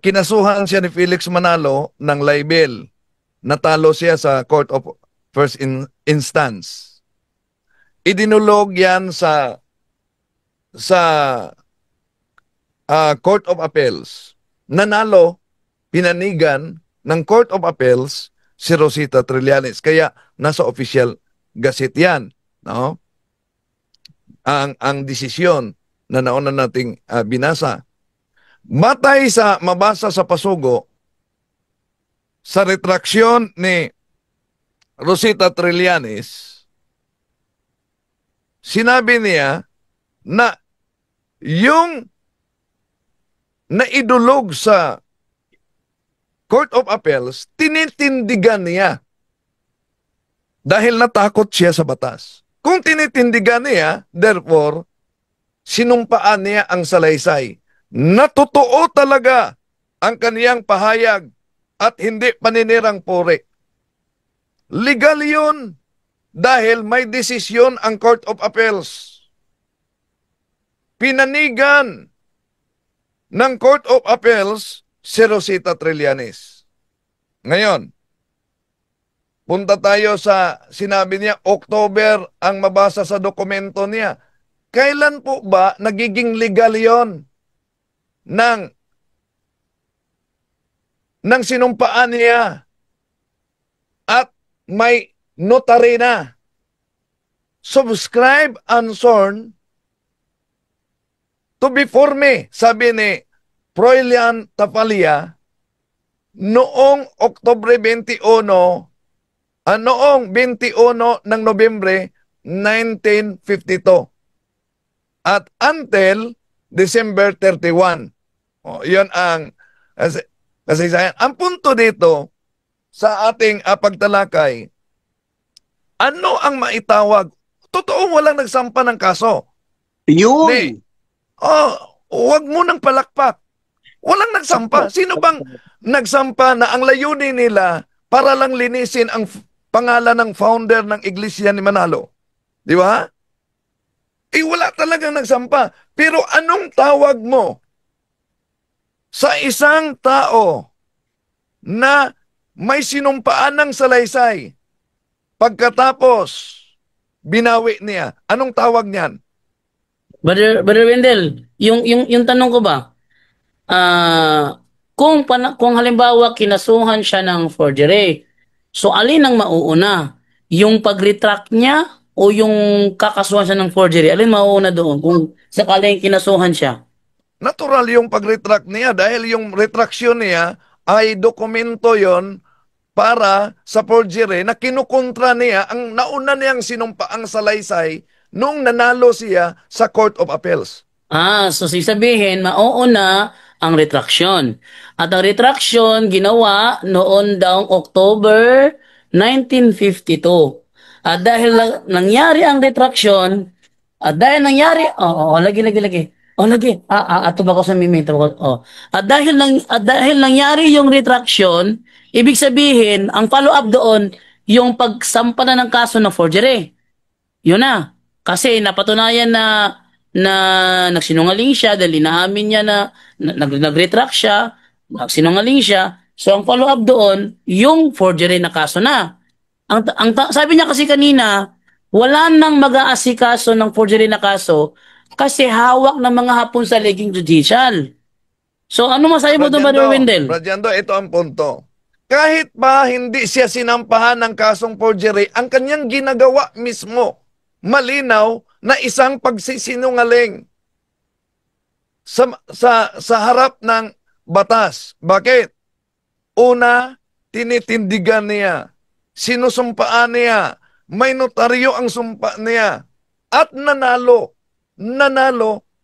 Speaker 4: kinasuhan siya ni Felix Manalo ng libel. Natalo siya sa Court of First Instance. Idinulog yan sa Court of Appeals. Nanalo, pinanigan ng Court of Appeals si Rosita Trillanes. Kaya nasa official gazette yan. No? Ang desisyon na nauna nating binasa. Matay sa mabasa sa pasugo sa retraksyon ni Rosita Trillanes, sinabi niya na yung naidulog sa Court of Appeals, tinitindigan niya dahil natakot siya sa batas. Kung tinitindigan niya, therefore, sinumpaan niya ang salaysay na totoo talaga ang kaniyang pahayag at hindi paninirang puri. Legal yun dahil may desisyon ang Court of Appeals. Pinanigan ng Court of Appeals si Rosita Trillanes. Ngayon, punta tayo sa sinabi niya, October ang mabasa sa dokumento niya. Kailan po ba nagiging legal yon? Nang sinumpaan niya at may notary na. Subscribe and sworn to be for me, sabi ni Froilan Tapalia noong Oktubre 21, noong 21 ng Nobyembre 1952 at until December 31. Yun ang kasaysayan. Ang punto dito sa ating pagtalakay, ano ang maitawag? Totoo walang nagsampa ng kaso.
Speaker 3: Yun!
Speaker 4: Oh, huwag mo nang palakpak. Walang nagsampa. Sino bang nagsampa na ang layunin nila para lang linisin ang pangalan ng founder ng Iglesia ni Manalo? Di ba? Wala talagang nagsampa. Pero anong tawag mo sa isang tao na may sinumpaan ng salaysay pagkatapos binawi niya? Anong tawag niyan?
Speaker 2: Brother Wendell, yung tanong ko ba, kung halimbawa kinasuhan siya ng forgery, so alin ang mauuna? Yung pag-retract niya o yung kakasuhan siya ng forgery? Alin mauuna doon kung sakaling kinasuhan siya?
Speaker 4: Natural yung pag-retract niya dahil yung retraction niya ay dokumento yon para sa forgery na kinukontra niya ang nauna niyang sinumpaang salaysay nung nanalo siya sa Court of Appeals.
Speaker 2: So sabihin, mauuna ang retraction. At ang retraction ginawa noon daw October 1952. At dahil nangyari ang retraction, lagi. Ato ba ko sa mimito ko? At dahil nangyari yung retraction, ibig sabihin, ang follow-up doon, yung pagsampa na ng kaso ng forgery. Yun na. Kasi napatunayan na nagsinungaling siya dahil inaamin niya na nag-retract siya, nagsinungaling siya. So ang follow-up doon, yung forgery na kaso na. Sabi niya kasi kanina, wala nang mag-aasikaso ng forgery na kaso kasi hawak ng mga Hapon sa leging judicial. So ano masabi mo doon, Brother Wendell?
Speaker 4: Radyando, ito ang punto. Kahit ba hindi siya sinampahan ng kasong forgery, ang kanyang ginagawa mismo, malinaw na isang pagsisinungaling sa harap ng batas. Bakit? Una, tinitindigan niya, sinusumpaan niya, may notaryo ang sumpa niya, at nanalo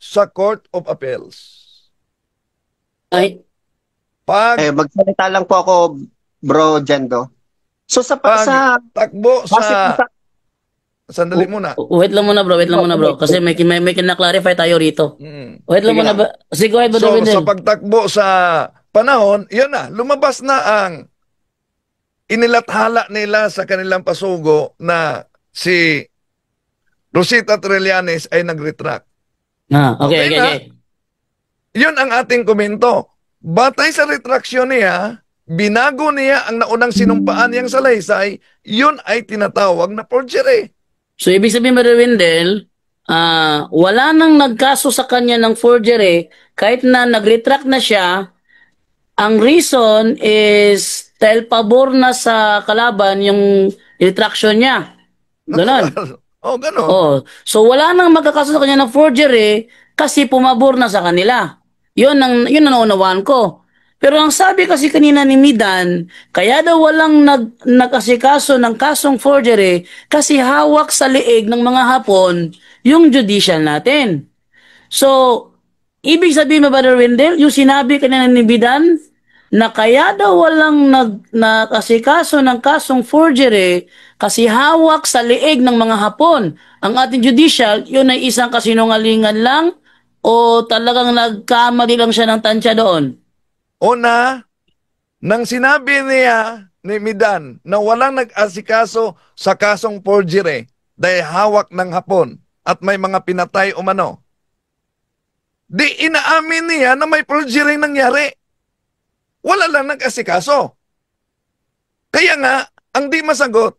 Speaker 4: sa Court of Appeals.
Speaker 2: Ay,
Speaker 3: magsalita lang po ako, Bro Jendo. So
Speaker 4: takbo sa sandali muna.
Speaker 2: Wait lang muna bro. Kasi may kina-clarify tayo rito. Wait lang muna ba? Sige, go ahead, Brother Wendell.
Speaker 4: Sa pagtakbo sa panahon, yun na, lumabas na ang inilathala nila sa kanilang pasugo na si Rosita Trillanes ay nag-retract.
Speaker 2: Okay.
Speaker 4: Yun ang ating komento. Batay sa retraction niya, binago niya ang naunang sinumpaan niyang salaysay, yun ay tinatawag na forgery.
Speaker 2: So, ibig sabihin, Brother Wendell, wala nang nagkaso sa kanya ng forgery, kahit na nag-retract na siya, ang reason is dahil pabor na sa kalaban yung retraction niya. Ganon.
Speaker 4: Ganon.
Speaker 2: So, wala nang magkakaso sa kanya ng forgery kasi pumabor na sa kanila. Yun ang naunawaan ko. Pero ang sabi kasi kanina ni Midan, kaya daw walang nag-asikaso ng kasong forgery kasi hawak sa liig ng mga Hapon yung judicial natin. So, ibig sabihin mo, Brother Wendell, yung sinabi kanina ni Midan na kaya daw walang nag-asikaso ng kasong forgery kasi hawak sa liig ng mga Hapon ang ating judicial, yun ay isang kasinungalingan lang o talagang nagkamali lang siya ng tansya doon?
Speaker 4: Una, nang sinabi niya ni Midan na walang nag-asikaso sa kasong forgery dahil hawak ng Hapon at may mga pinatay umano, di inaamin niya na may forgery nangyari. Wala lang nag-asikaso. Kaya nga, ang di masagot,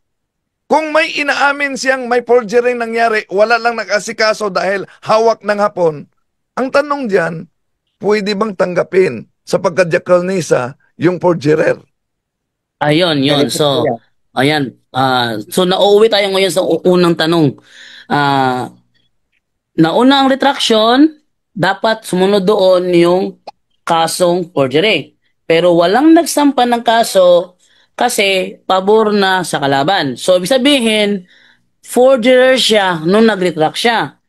Speaker 4: kung may inaamin siyang may forgery nangyari, wala lang nag-asikaso dahil hawak ng Hapon, ang tanong diyan, pwede bang tanggapin sa pagkadyakalnisa yung forgerer?
Speaker 2: Ayun, yun. So, ayan. So, nauuwi tayo ngayon sa unang tanong. Nauna ang retraction, dapat sumunod doon yung kasong forgery. Pero walang nagsampa ng kaso kasi pabor na sa kalaban. So, ibig sabihin, forgerer siya nung nag-retract siya.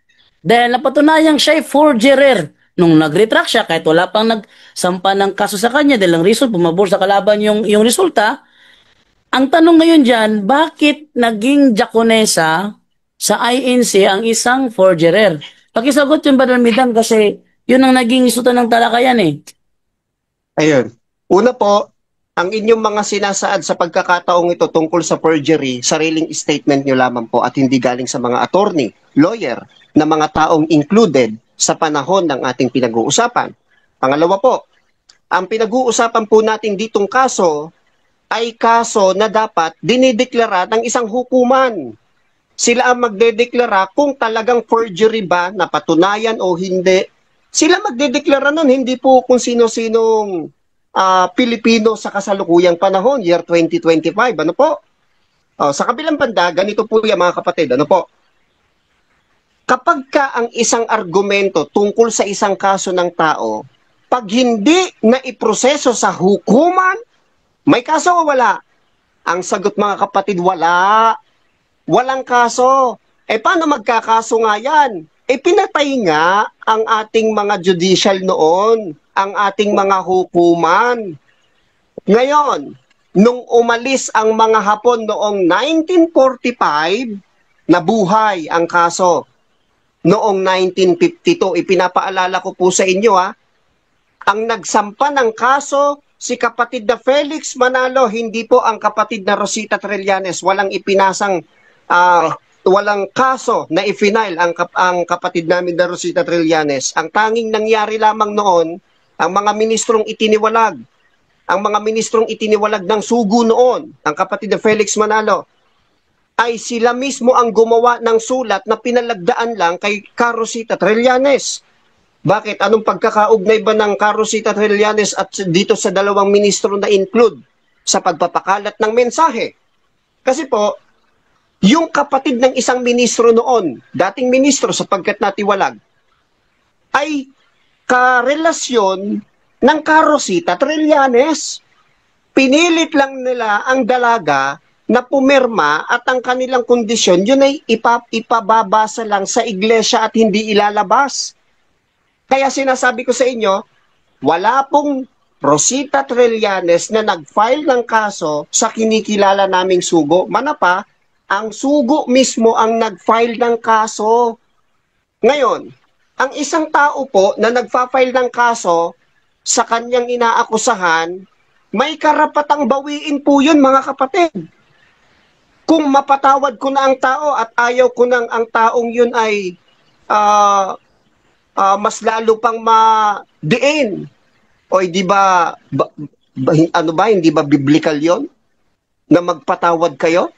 Speaker 2: Dahil napatunayang siya'y forgerer nung nag-retract siya, kahit wala pang nagsampa ng kaso sa kanya, dahil ang reason, pumabor sa kalaban yung resulta. Ang tanong ngayon dyan, bakit naging Diakonesa sa INC ang isang forgerer? Pakisagot yung Brother Midan kasi yun ang naging isutan ng talakayan eh.
Speaker 3: Ayun. Una po, ang inyong mga sinasaad sa pagkakataong ito tungkol sa perjury, sariling statement nyo lamang po at hindi galing sa mga attorney, lawyer, na mga taong included sa panahon ng ating pinag-uusapan. Pangalawa po, ang pinag-uusapan po natin ditong kaso ay kaso na dapat dinideklara ng isang hukuman. Sila ang magdedeklara kung talagang perjury ba, napatunayan o hindi. Sila magdedeklara nun, hindi po kung sino-sinong Pilipino sa kasalukuyang panahon, year 2025. Ano po? Sa kabilang banda, ganito po yung mga kapatid. Ano po? Kapag ka ang isang argumento tungkol sa isang kaso ng tao, pag hindi na iproseso sa hukuman, may kaso o wala? Ang sagot mga kapatid, wala. Walang kaso. Paano magkakaso nga yan? Pinatay nga ang ating mga judicial noon, ang ating mga hukuman. Ngayon, nung umalis ang mga Hapon noong 1945, nabuhay ang kaso. Noong 1952, ipinapaalala ko po sa inyo ang nagsampa ng kaso, si kapatid na Felix Manalo, hindi po ang kapatid na Rosita Trillanes. Walang ipinasang, walang kaso na i-final ang kapatid namin na Rosita Trillanes. Ang tanging nangyari lamang noon, ang mga ministrong itiniwalag, ng sugo noon, ang kapatid na Felix Manalo, ay sila mismo ang gumawa ng sulat na pinalagdaan lang kay Rosita Trillanes. Bakit? Anong pagkakaugnay ba ng Rosita Trillanes at dito sa dalawang ministro na include sa pagpapakalat ng mensahe? Kasi po, yung kapatid ng isang ministro noon, dating ministro sapagkat natiwalag, ay karelasyon ng Rosita Trillanes. Pinilit lang nila ang dalaga na pumirma at ang kanilang kondisyon, yun ay ipababasa lang sa iglesia at hindi ilalabas. Kaya sinasabi ko sa inyo, wala pong Rosita Trillanes na nag-file ng kaso sa kinikilala naming sugo. Manapa, ang sugo mismo ang nag-file ng kaso. Ngayon, ang isang tao po na nagfa-file ng kaso sa kanyang inaakusahan, may karapatang bawiin po yun mga kapatid. Kung mapatawad ko na ang tao at ayaw ko nang ang taong yun ay mas lalo pang madiin. O di ba, hindi ba biblical yon na magpatawad kayo?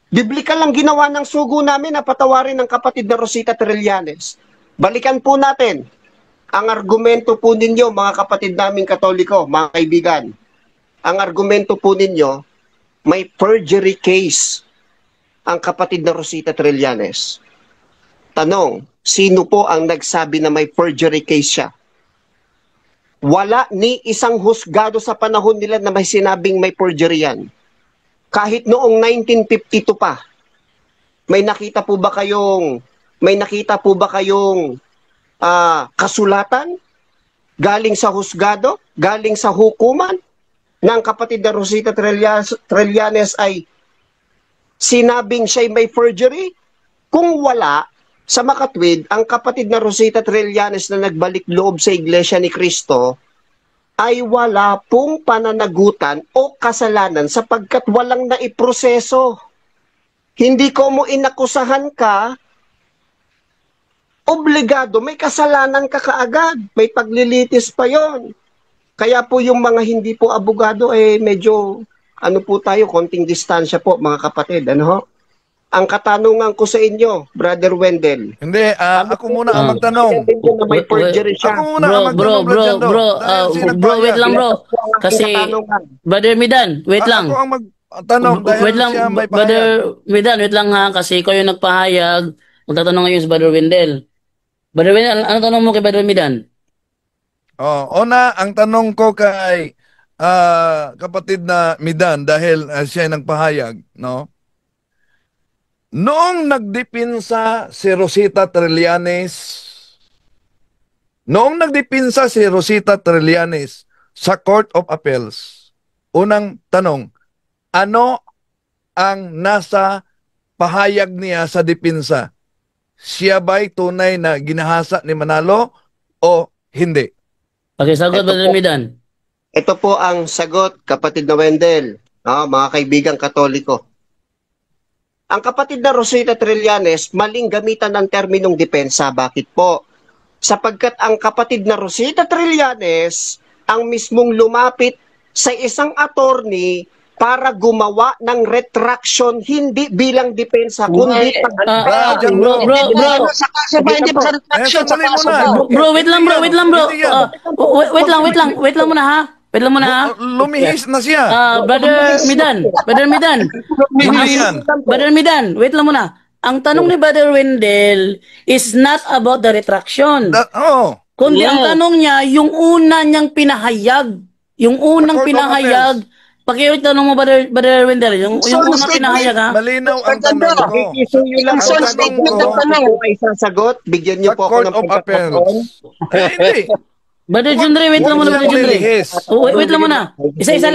Speaker 3: Biblical lang ginawa ng sugo namin na patawarin ng kapatid na Rosita Trillanes. Balikan po natin ang argumento po ninyo, mga kapatid naming Katoliko, mga kaibigan. Ang argumento po ninyo, may perjury case ang kapatid na Rosita Trillanes. Tanong, sino po ang nagsabi na may perjury case siya? Wala ni isang husgado sa panahon nila na may sinabing may perjury yan. Kahit noong 1952 pa, may nakita po ba kayong kasulatan galing sa husgado, galing sa hukuman ng kapatid na Rosita Trillanes ay sinabing siya'y may perjury? Kung wala, sa makatwid, ang kapatid na Rosita Trillanes na nagbalik loob sa Iglesia ni Cristo ay wala pong pananagutan o kasalanan sapagkat walang naiproseso. Hindi ko mo inakusahan ka, obligado, may kasalanan ka kaagad, may paglilitis pa yon. Kaya po yung mga hindi po abogado medyo po tayo, konting distansya po mga kapatid. Ang katanungan ko sa inyo, Brother Wendell.
Speaker 4: Hindi, ako muna ang magtanong.
Speaker 3: May perjury siya.
Speaker 4: Ako muna ang magtanong,
Speaker 2: Bro, wait lang bro. Kasi, Brother Midan, wait lang.
Speaker 4: Ako ang magtanong dahil
Speaker 2: Wait lang,
Speaker 4: siya may
Speaker 2: Brother
Speaker 4: pahayag.
Speaker 2: Midan, wait lang ha, kasi ikaw yung nagpahayag. Magtatanong ngayon si Brother Wendell. Brother Wendell, ano tanong mo kay Brother Midan?
Speaker 4: Una, ang tanong ko kay kapatid na Midan dahil siya ay nagpahayag, no? Noong nagdipinsa si Rosita Trillanes sa Court of Appeals, unang tanong, ano ang nasa pahayag niya sa dipinsa? siya ba'y tunay na ginahasa ni Manalo o hindi?
Speaker 2: Pakisagot, Brother Midan.
Speaker 3: Ito po ang sagot, kapatid na Wendell, mga kaibigang Katoliko. Ang kapatid na Rosita Trillanes, maling gamitan ng terminong depensa. Bakit po? Sapagkat ang kapatid na Rosita Trillanes ang mismong lumapit sa isang attorney para gumawa ng retraction, hindi bilang depensa, kundi
Speaker 5: Sa kaso ba, hindi pa sa retraction, sa
Speaker 4: sandali
Speaker 5: kaso
Speaker 4: muna.
Speaker 5: ba?
Speaker 2: Bro, wait lang bro.
Speaker 4: Hindi yan.
Speaker 2: Wait lang muna ha. Wait lang muna ha.
Speaker 4: Lumihis na siya.
Speaker 2: Brother Midan.
Speaker 4: Hindi yan.
Speaker 2: Brother Midan, wait lang muna. Ang tanong ni Brother Wendell is not about the retraction. Kundi ang tanong niya, yung una niyang pinahayag. Yung unang
Speaker 4: Court of
Speaker 2: pinahayag. Tanong mo, Brother Wendell, yung unang pinahayag ha.
Speaker 4: Malinaw ang tanong ko.
Speaker 3: Isuyo lang
Speaker 4: Ang
Speaker 3: ako
Speaker 4: tanong ko,
Speaker 3: kung may sasagot, bigyan niyo
Speaker 4: Sa
Speaker 3: po ako
Speaker 4: Court
Speaker 3: ng
Speaker 4: of
Speaker 3: pagkakataon.
Speaker 4: Appeals. Hindi.
Speaker 2: Brother Jundre, wait lang muna, Brother Jundre.
Speaker 4: Lumihis.
Speaker 2: Wait lang muna. Isa-isa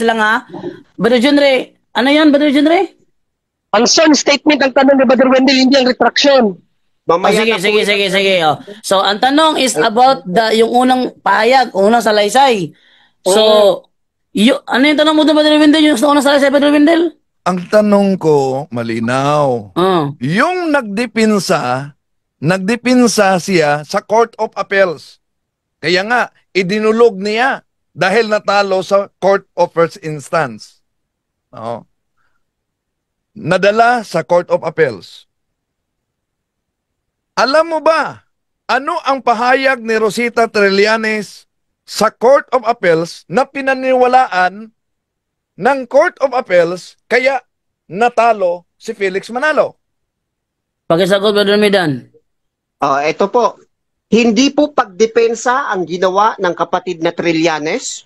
Speaker 2: lang ha. Brother Jundre, ano yan, Brother Jundre?
Speaker 5: Ang son statement ang tanong ni Brother Wendell, hindi ang retraction.
Speaker 3: Mamaya na po
Speaker 2: Sige. Oh. So, ang tanong is about yung unang pahayag, unang salaysay. So, ano yung tanong mo doon, Brother Wendell? Yung unang salaysay, Brother Wendell?
Speaker 4: Ang tanong ko, malinaw. Yung nagdipinsa siya sa Court of Appeals. Kaya nga, idinulog niya dahil natalo sa Court of First Instance. Nadala sa Court of Appeals. Alam mo ba, ano ang pahayag ni Rosita Trillanes sa Court of Appeals na pinaniwalaan ng Court of Appeals kaya natalo si Felix Manalo?
Speaker 2: Pakisagot, Brother Midan.
Speaker 3: Ito po. Hindi po pagdepensa ang ginawa ng kapatid na Trillanes.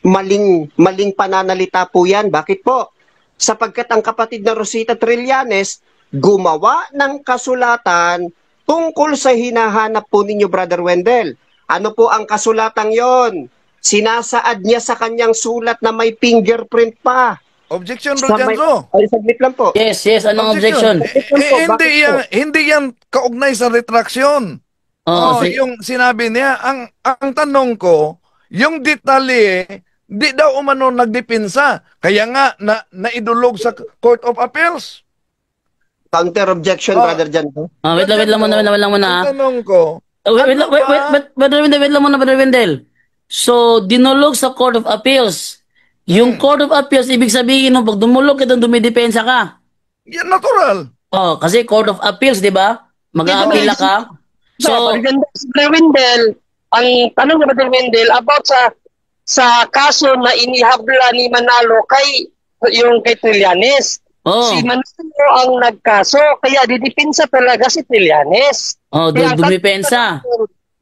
Speaker 3: Maling pananalita po yan. Bakit po? Sapagkat ang kapatid na Rosita Trillanes gumawa ng kasulatan tungkol sa hinahanap po ninyo, Brother Wendell. Ano po ang kasulatang yon? Sinasaad niya sa kanyang sulat na may fingerprint pa.
Speaker 4: Objection, Rodianzo.
Speaker 3: Ay, saglit lang po.
Speaker 2: Yes, anong objection?
Speaker 4: Hindi yan kaugnay sa retraction. Yung sinabi niya, ang tanong ko, yung detalye, di daw umano nagdipinsa. Kaya nga, naidulog sa Court of Appeals.
Speaker 3: Counter objection, Brother Jan.
Speaker 2: Wait lang muna.
Speaker 4: Ang tanong ko,
Speaker 2: Wait lang muna, Brother Wendell. So, dinulog sa Court of Appeals. Yung Court of Appeals, ibig sabihin, pag dumulog ka doon, dumidepensa ka.
Speaker 4: yan natural.
Speaker 2: Kasi Court of Appeals, di ba? Mag-aapila ka. So,
Speaker 5: Brother Wendell, ang tanong ni Brother Wendell about sa kaso na inihabla ni Manalo kay Trillanes. Si Manalo ang nagkaso, kaya didipinsa talaga si Trillanes.
Speaker 2: dumipensa.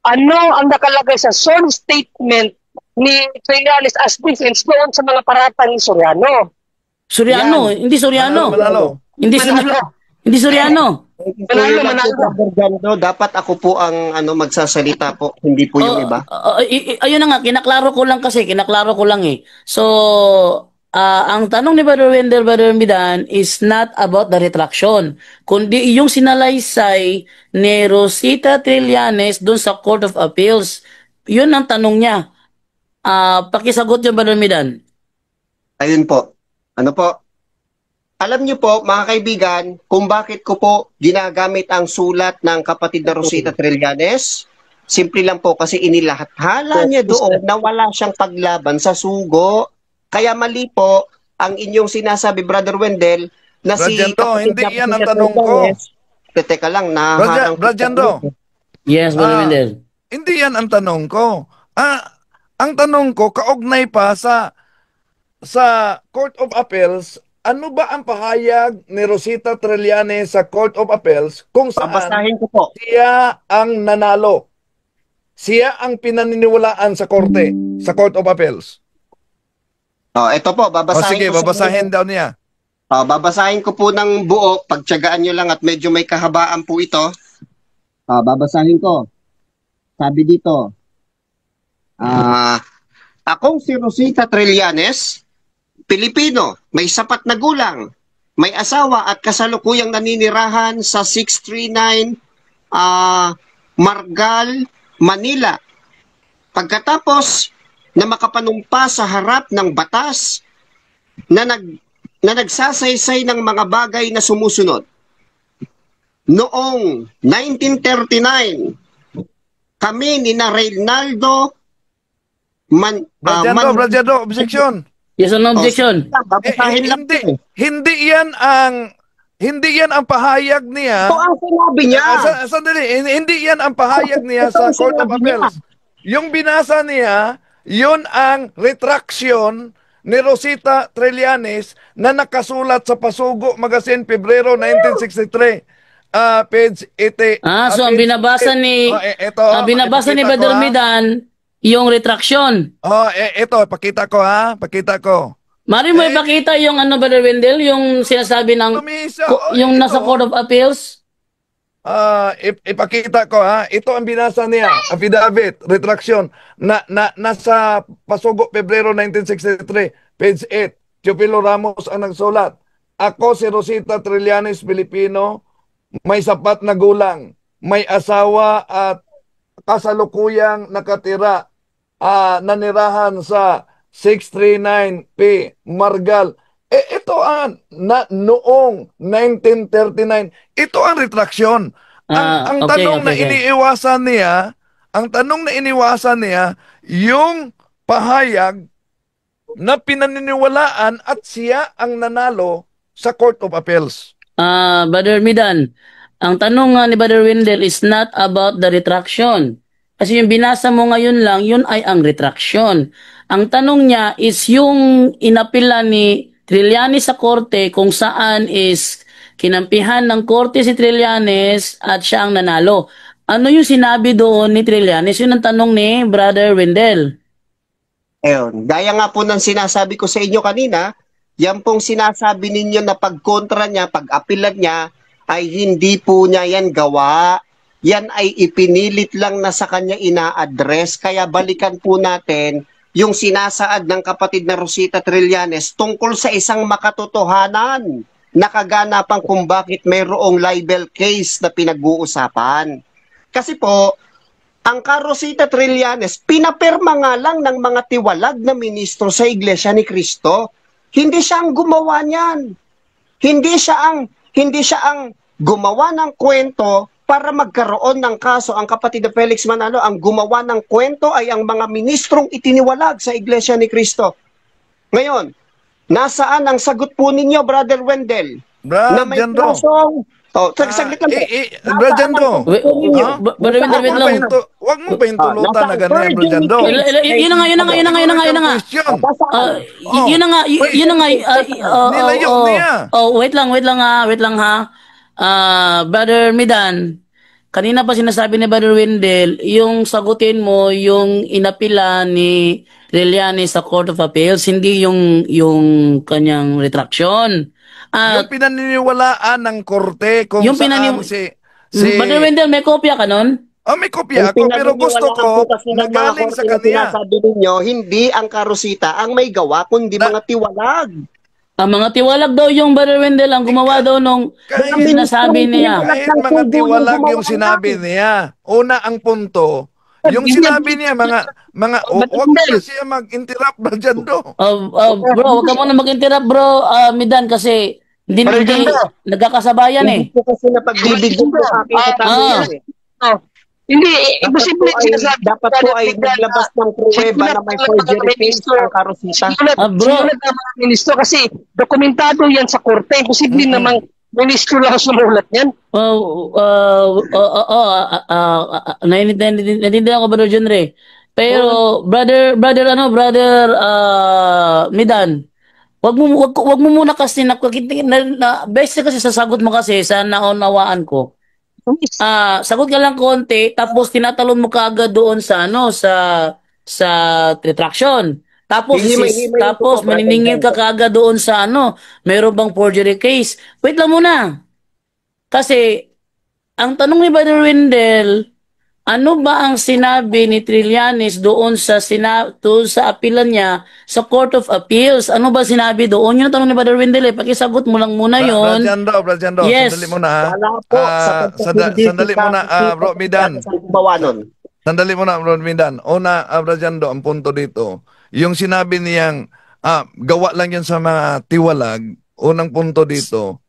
Speaker 5: Ano ang nakalagay sa sworn statement ni Trillanes as defense doon sa mga paratang ni Soriano?
Speaker 2: Hindi Soriano.
Speaker 4: Manalo.
Speaker 2: Hindi Soriano.
Speaker 3: Manalo. Dapat ako po ang magsasalita po, hindi po yung iba.
Speaker 2: Ayun na nga, kinaklaro ko lang eh. So, ang tanong ni Brother Wendell, Brother Midan, is not about the retraction, kundi yung sinalaysay ni Rosita Trillanes doon sa Court of Appeals. Yun ang tanong niya. Pakisagot yung Brother Midan.
Speaker 3: Ayun po. Ano po? Alam niyo po, mga kaibigan, kung bakit ko po ginagamit ang sulat ng kapatid na Rosita Trillanes? Simple lang po kasi inilahathala niya doon na wala siyang paglaban sa sugo. Kaya mali po ang inyong sinasabi, Brother Wendell, na
Speaker 4: Rodianzo, hindi yan ang tanong ko.
Speaker 3: Teka lang,
Speaker 4: Rodianzo.
Speaker 2: Yes, Brother Wendell.
Speaker 4: Hindi yan ang tanong ko. Ang tanong ko, kaugnay pa sa Court of Appeals, ano ba ang pahayag ni Rosita Trillanes sa Court of Appeals kung saan
Speaker 3: babasahin ko po.
Speaker 4: Siya ang nanalo? Siya ang pinaniniwalaan sa korte, sa Court of Appeals.
Speaker 3: Ito po, babasahin
Speaker 4: sige,
Speaker 3: ko.
Speaker 4: babasahin daw niya.
Speaker 3: Babasahin ko po ng buo, pagtiyagaan nyo lang at medyo may kahabaan po ito. Babasahin ko. Sabi dito, akong si Rosita Trillanes, Pilipino, may sapat na gulang, may asawa at kasalukuyang naninirahan sa 639 Margal, Manila. Pagkatapos na makapanumpa sa harap ng batas na nagsasaysay ng mga bagay na sumusunod. Noong 1939, kami ni na Reynaldo
Speaker 4: Bradyado, objection.
Speaker 2: Yes or no objection?
Speaker 3: Babasahin lang
Speaker 4: Hindi,
Speaker 3: po.
Speaker 4: hindi yan ang pahayag niya.
Speaker 3: Ito ang sinabi niya.
Speaker 4: Sandali, hindi yan ang pahayag niya
Speaker 3: Ito
Speaker 4: sa
Speaker 3: ang
Speaker 4: Court of
Speaker 3: sinabi niya.
Speaker 4: Appeals. Yung binasa niya, yun ang retraction ni Rosita Trillanes na nakasulat sa Pasugo Magazine, Pebrero 1963. Page 80.
Speaker 2: So ang binabasa ni Brother Midan yung retraction.
Speaker 4: Ito, pakita ko ha, pakita ko.
Speaker 2: Mari mo ipakita yung Brother Wendell, yung sinasabi ng
Speaker 4: Tumisa,
Speaker 2: yung
Speaker 4: ito.
Speaker 2: nasa Court of Appeals.
Speaker 4: Ipakita ko ha. Ito ang binasa niya, affidavit, retraction nasa Pasugo Pebrero 1963, page 8. Teofilo Ramos ang nagsulat. Ako si Rosita Trillanes, Pilipino, may sapat na gulang, may asawa at kasalukuyang nakatira, nanirahan sa 639P Margal. Ito ang noong 1939. Ito ang retraction. Ang tanong na iniiwasan niya, yung pahayag na pinaniniwalaan at siya ang nanalo sa Court of Appeals.
Speaker 2: Brother Midan, ang tanong nga ni Brother Wendell is not about the retraction. Kasi yung binasa mo ngayon lang, yun ay ang retraction. Ang tanong niya is yung inapila ni Trillanes sa korte kung saan is kinampihan ng korte si Trillanes at siya ang nanalo. Ano yung sinabi doon ni Trillanes? Yun ang tanong ni Brother Wendell.
Speaker 3: Ayun, gaya nga po ng sinasabi ko sa inyo kanina, yan pong sinasabi ninyo na pagkontra niya, pag-apilan niya, ay hindi po niya yan gawa. Yan ay ipinilit lang na sa kanya ina-address. Kaya balikan po natin yung sinasaad ng kapatid na Rosita Trillanes tungkol sa isang makatotohanan na kaganapan kung bakit mayroong libel case na pinag-uusapan. Kasi po, ang Rosita Trillanes, pinapirma nga lang ng mga tiwalag na ministro sa Iglesia ni Cristo. Hindi siya ang gumawa niyan. Hindi siya ang gumawa ng kwento para magkaroon ng kaso. Ang kapatid na Felix Manalo, ang gumawa ng kwento ay ang mga ministrong itiniwalag sa Iglesia ni Cristo. Ngayon, nasaan ang sagot po ninyo, Brother Wendell? Na may kasong... saglit lang.
Speaker 4: Brother Jando.
Speaker 2: Brother Wendell, wait lang.
Speaker 4: Huwag mo pa hintulutan na ganyan, Brother Jando.
Speaker 2: Yun na nga.
Speaker 4: Nilayok niya.
Speaker 2: Wait lang ha. Brother Midan, kanina pa sinasabi ni Brother Wendell, yung sagutin mo yung inapila ni Trillanes sa Court of Appeals, hindi yung kanyang retraction.
Speaker 4: Yung pinaniniwalaan ng korte kung saan si
Speaker 2: Brother Wendell, may kopya ka nun?
Speaker 4: may kopya ako, pero gusto ko na galing sa kanya.
Speaker 3: Sinasabi ninyo, hindi ang Rosita ang may gawa, kundi mga tiwalag.
Speaker 2: Ang mga tiwalag daw yung Brother Wendell ang gumawa daw nung sinasabi niya.
Speaker 4: Kahit mga tiwalag yung sinabi niya. Una ang punto, yung sinabi niya, huwag mo siya mag-interrupt ba dyan do?
Speaker 2: Bro, huwag ka muna mag-interrupt bro, Midan, kasi hindi nagkakasabayan eh.
Speaker 3: Hindi po kasi napagbibigyan ko sa akin
Speaker 5: Hindi, imposible sinasabi.
Speaker 3: Dapat po ay naglabas ng pruweba na may forgery case ang Rosita.
Speaker 2: Bro,
Speaker 5: ministro kasi dokumentado yan sa korte. Imposible namang ministro lang sumulat yan.
Speaker 2: Naintindihan ko, Brother John Ray. Pero brother Midan, wag mo muna kasi base kasi sa sagot mo kasi sa naunawaan ko. Sagot ka lang konti tapos tinatalon mo kaagad doon sa sa retraction. Tapos maniningil ka kaagad doon sa mayroon bang forgery case. Wait lang muna. Kasi ang tanong ni Brother Wendell, Ano ba ang sinabi ni Trillanes doon doon sa apilan niya sa Court of Appeals? Ano ba sinabi doon? Yun ang tanong ni Brother Wendell eh. Pakisagot mo lang muna yon.
Speaker 4: Bradyando, sandali
Speaker 2: Yes.
Speaker 4: muna ha.
Speaker 3: Wala po sa
Speaker 4: Sandali muna, Bro Midan.
Speaker 3: sa gumawa nun.
Speaker 4: Sandali muna, Bro Midan. Una, Bradyando, ang punto dito, yung sinabi niyang gawa lang yan sa mga tiwalag, unang punto dito,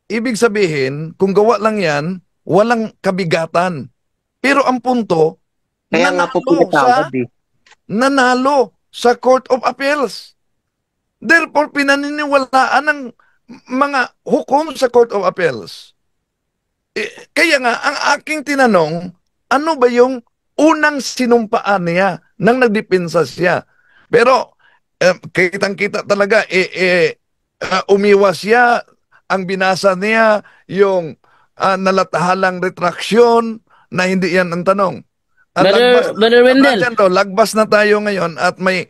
Speaker 4: ibig sabihin, kung gawa lang yan, walang kabigatan. Pero ang punto,
Speaker 3: Kaya nga po pinatawad eh.
Speaker 4: nanalo sa Court of Appeals. Therefore, pinaniniwalaan ng mga hukom sa Court of Appeals. Kaya nga, ang aking tinanong, ano ba yung unang sinumpaan niya nang nagdepensa siya? Pero, kitang-kita talaga, umiwas siya, ang binasa niya, yung nalatahalang retraksyon, na hindi yan ang tanong.
Speaker 2: Brother Wendell.
Speaker 4: Lagbas na tayo ngayon at may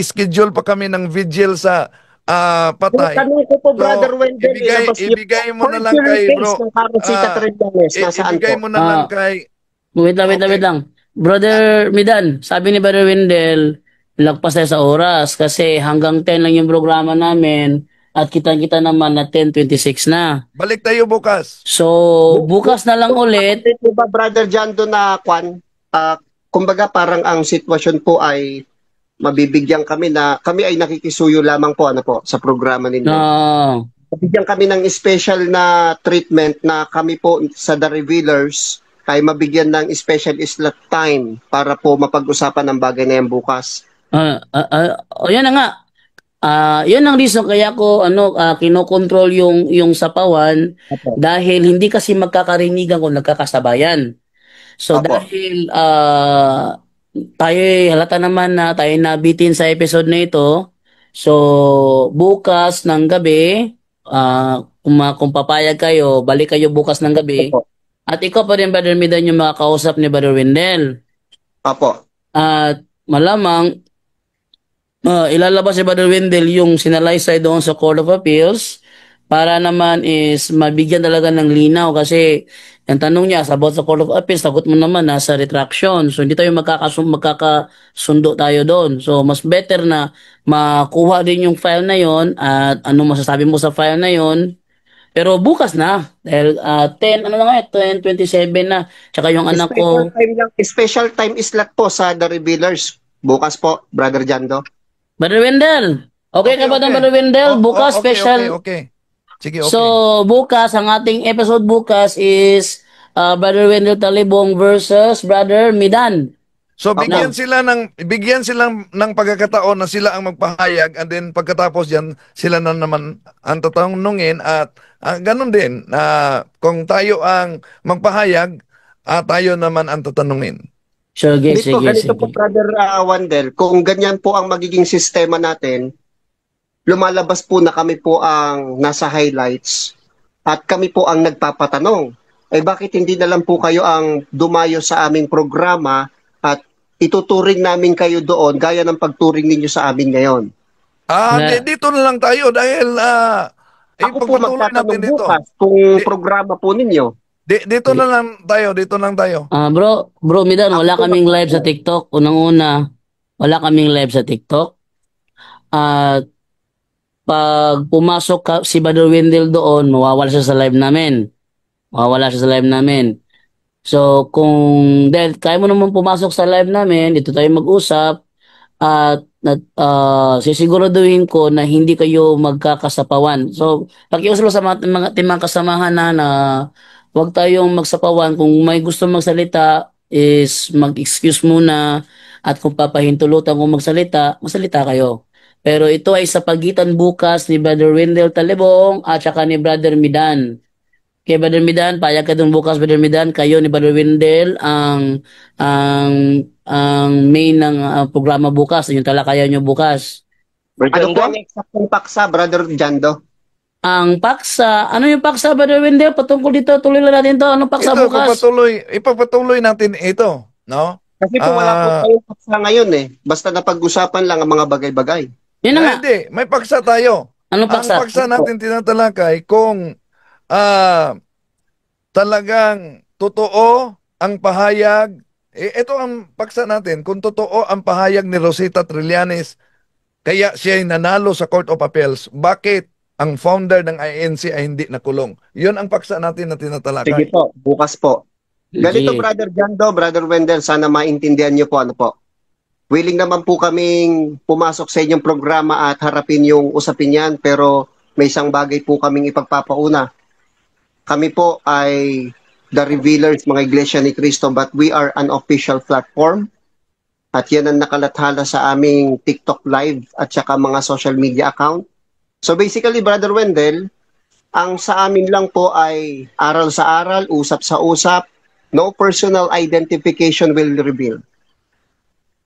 Speaker 4: schedule pa kami ng vigil sa patay.
Speaker 3: Tanong ko po, Brother Wendell,
Speaker 4: ibigay mo na lang kay bro. Ibigay mo na lang kay
Speaker 2: Wait lang. Brother Midan, sabi ni Brother Wendell, lagpas tayo sa oras kasi hanggang 10 lang yung programa namin at kita-kita naman na 10:26 na.
Speaker 4: Balik tayo bukas.
Speaker 2: So, bukas na lang ulit.
Speaker 3: Ito ba, Brother Jando, na kumbaga parang ang sitwasyon po ay mabibigyan kami na kami ay nakikisuyo lamang po sa programa ninyo. Mabibigyan kami ng special na treatment na kami po sa The Revealers ay mabigyan ng special slot time para po mapag-usapan ng bagay na yan bukas.
Speaker 2: Yan na nga. Yun ang reason kaya ko kinokontrol yung sapawan dahil hindi kasi magkakarinigan kung nagkakasabayan. So dahil tayo halata naman na tayo nabitin sa episode na ito. So bukas ng gabi, kung papayag kayo, balik kayo bukas ng gabi. At ikaw pa rin, Brother Midan, yung makakausap ni Brother Wendell.
Speaker 3: Apo.
Speaker 2: At malamang ilalabas si Brother Wendell yung sinalaysay doon sa Court of Appeals para naman is mabigyan talaga ng linaw kasi ang tanong niya about sa Court of Appeals, sagot mo naman nasa retraction. So hindi tayo magkakasundo tayo doon. So mas better na makuha din yung file na yon at ano masasabi mo sa file na yon. Pero bukas na dahil 10:27 na. Tsaka yung anak ko
Speaker 3: Special time slot po sa The Revealers. Bukas po, Brother Jando.
Speaker 2: Brother Wendell. Okay ka ba Brother Wendell? Bukas special.
Speaker 4: Okay. Sige, okay.
Speaker 2: So, bukas, ang ating episode bukas is Brother Wendell Talibong versus Brother Midan.
Speaker 4: So, bigyan silang ng pagkakataon na sila ang magpahayag and then pagkatapos yan, sila na naman ang tatanungin at ganun din, kung tayo ang magpahayag, tayo naman ang tatanungin.
Speaker 2: Sure,
Speaker 3: Ganito po, Brother Wendell, kung ganyan po ang magiging sistema natin, lumalabas po na kami po ang nasa highlights at kami po ang nagpapatanong. Bakit hindi na lang po kayo ang dumayo sa aming programa at ituturing namin kayo doon gaya ng pagturing ninyo sa amin ngayon?
Speaker 4: Dito na lang tayo dahil
Speaker 3: ako po magtatanong bukas kung programa po ninyo.
Speaker 4: Dito na lang tayo.
Speaker 2: Bro Midan, wala kaming live sa TikTok. Unang-una, wala kaming live sa TikTok. At pag pumasok si Brother Wendell doon, mawawala siya sa live namin. So, dahil kaya mo naman pumasok sa live namin, dito tayo mag-usap, at sisiguraduhin ko na hindi kayo magkakasapawan. So, pakiusap sa mga timang kasamahan na huwag tayong magsapawan. Kung may gusto magsalita, is mag-excuse muna, at kung papahintulutan kung magsalita kayo. Pero ito ay sa pagitan bukas ni Brother Wendell Talibong at saka ni Brother Midan. Kay Brother Midan, payag ka dun bukas, Brother Midan, kayo ni Brother Wendell ang main ng programa bukas, yung talakayan nyo bukas.
Speaker 3: Ano po ang eksaktong paksa, Brother Jando?
Speaker 2: Ang paksa, ano yung paksa, Brother Wendell? Patungkol dito, tuloy lang natin to. Anong paksa bukas?
Speaker 4: Ipapatuloy natin ito, no?
Speaker 3: Kasi po wala po tayong paksa ngayon Basta napag-usapan lang ang mga bagay-bagay.
Speaker 2: Yun na nga.
Speaker 4: Hindi, may paksa tayo.
Speaker 2: Anong paksa?
Speaker 4: Ang paksa natin tinatalakay kung talagang totoo ang pahayag, ito ang paksa natin, kung totoo ang pahayag ni Rosita Trillanes, kaya siya ay nanalo sa Court of Appeals, bakit ang founder ng INC ay hindi nakulong? Yun ang paksa natin na
Speaker 3: Sige
Speaker 4: tinatalakay.
Speaker 3: po, bukas po. Ganito,
Speaker 2: Sige.
Speaker 3: Brother Jando, Brother Wendell, sana maintindihan niyo po ano po. Willing naman po kaming pumasok sa inyong programa at harapin yung usapin yan, pero may isang bagay po kaming ipagpapauna. Kami po ay the Revealers, mga Iglesia ni Cristo, but we are an official platform. At yan ang nakalathala sa aming TikTok live at saka mga social media account. So basically, Brother Wendell, ang sa amin lang po ay aral sa aral, usap sa usap, no personal identification will reveal.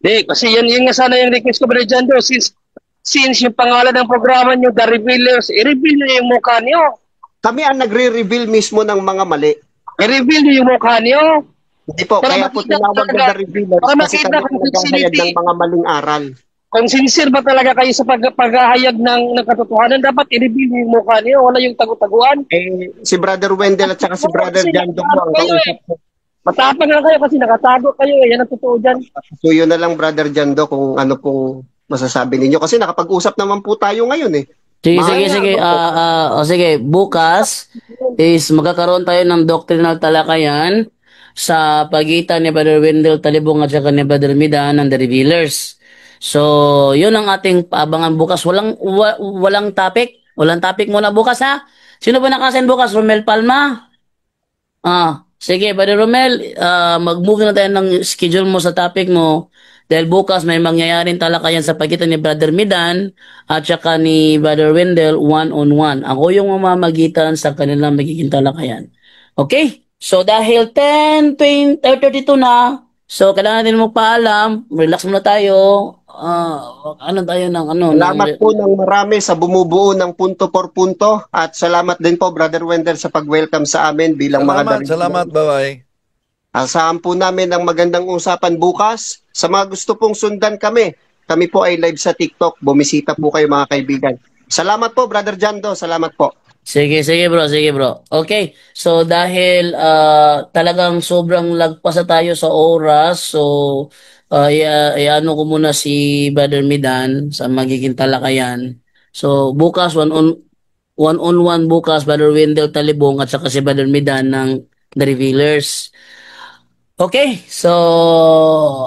Speaker 5: Di, kasi yun nga sana yung request ko, Brother Jando. Since yung pangalan ng programa nyo, The Revealers, i-reveal nyo yung mukha nyo.
Speaker 3: Kami ang nagre-reveal mismo ng mga mali.
Speaker 5: I-reveal nyo yung mukha nyo.
Speaker 3: Hindi po,
Speaker 5: Para
Speaker 3: kaya po
Speaker 5: makita
Speaker 3: tinawag
Speaker 5: talaga-
Speaker 3: na the revealers
Speaker 5: para
Speaker 3: kasi
Speaker 5: makita
Speaker 3: kami
Speaker 5: kung
Speaker 3: naghahayag
Speaker 5: sincerity.
Speaker 3: ng mga maling aral.
Speaker 5: Kung sincere ba talaga kayo sa paghahayag ng katotohanan, dapat i-reveal nyo yung mukha nyo. Wala yung tagu-taguan.
Speaker 3: Si Brother Wendell at saka si Brother
Speaker 5: Kasi
Speaker 3: Jando po ang
Speaker 5: kayo
Speaker 3: kausap ko.
Speaker 5: Matapang lang kayo kasi nakatago kayo. Yan ang totoo dyan.
Speaker 3: So yun na lang, Brother Jando, kung ano pong masasabi ninyo. Kasi nakapag-usap naman po tayo ngayon eh.
Speaker 2: Sige, sige,
Speaker 3: Mahal
Speaker 2: sige.
Speaker 3: na,
Speaker 2: Sige, bukas is magkakaroon tayo ng doctrinal talakayan sa pagitan ni Brother Wendell Talibong at saka ni Brother Midan ng The Revealers. So, yun ang ating paabangan bukas. Walang topic. Walang topic muna bukas, ha? Sino ba nakasin bukas? Romel Palma? Sige, Brother Romel, mag-move na tayo ng schedule mo sa topic mo dahil bukas may mangyayaring talakayan sa pagitan ni Brother Midan at saka ni Brother Wendell one-on-one. Ako yung mamamagitan sa kanilang magiging talakayan. Okay? So dahil 10:32 na, so kailangan natin magpaalam, relax muna tayo. Ano tayo ng ano?
Speaker 3: Salamat po ng marami sa bumubuo ng punto por punto at salamat din po, Brother Wendell, sa pag-welcome sa amin bilang mga
Speaker 4: Salamat, bye-bye.
Speaker 3: Asahan po namin ang magandang usapan bukas. Sa mga gusto pong sundan kami, kami po ay live sa TikTok. Bumisita po kayo mga kaibigan. Salamat po, Brother Jando. Salamat po.
Speaker 2: Sige, sige bro. Okay, so dahil talagang sobrang lagpas na tayo sa oras, so iano ko muna si Brother Midan sa magiging talakayan. So bukas one-on-one bukas, Brother Wendell Talibong at saka si Brother Midan ng The Revealers. Okay, so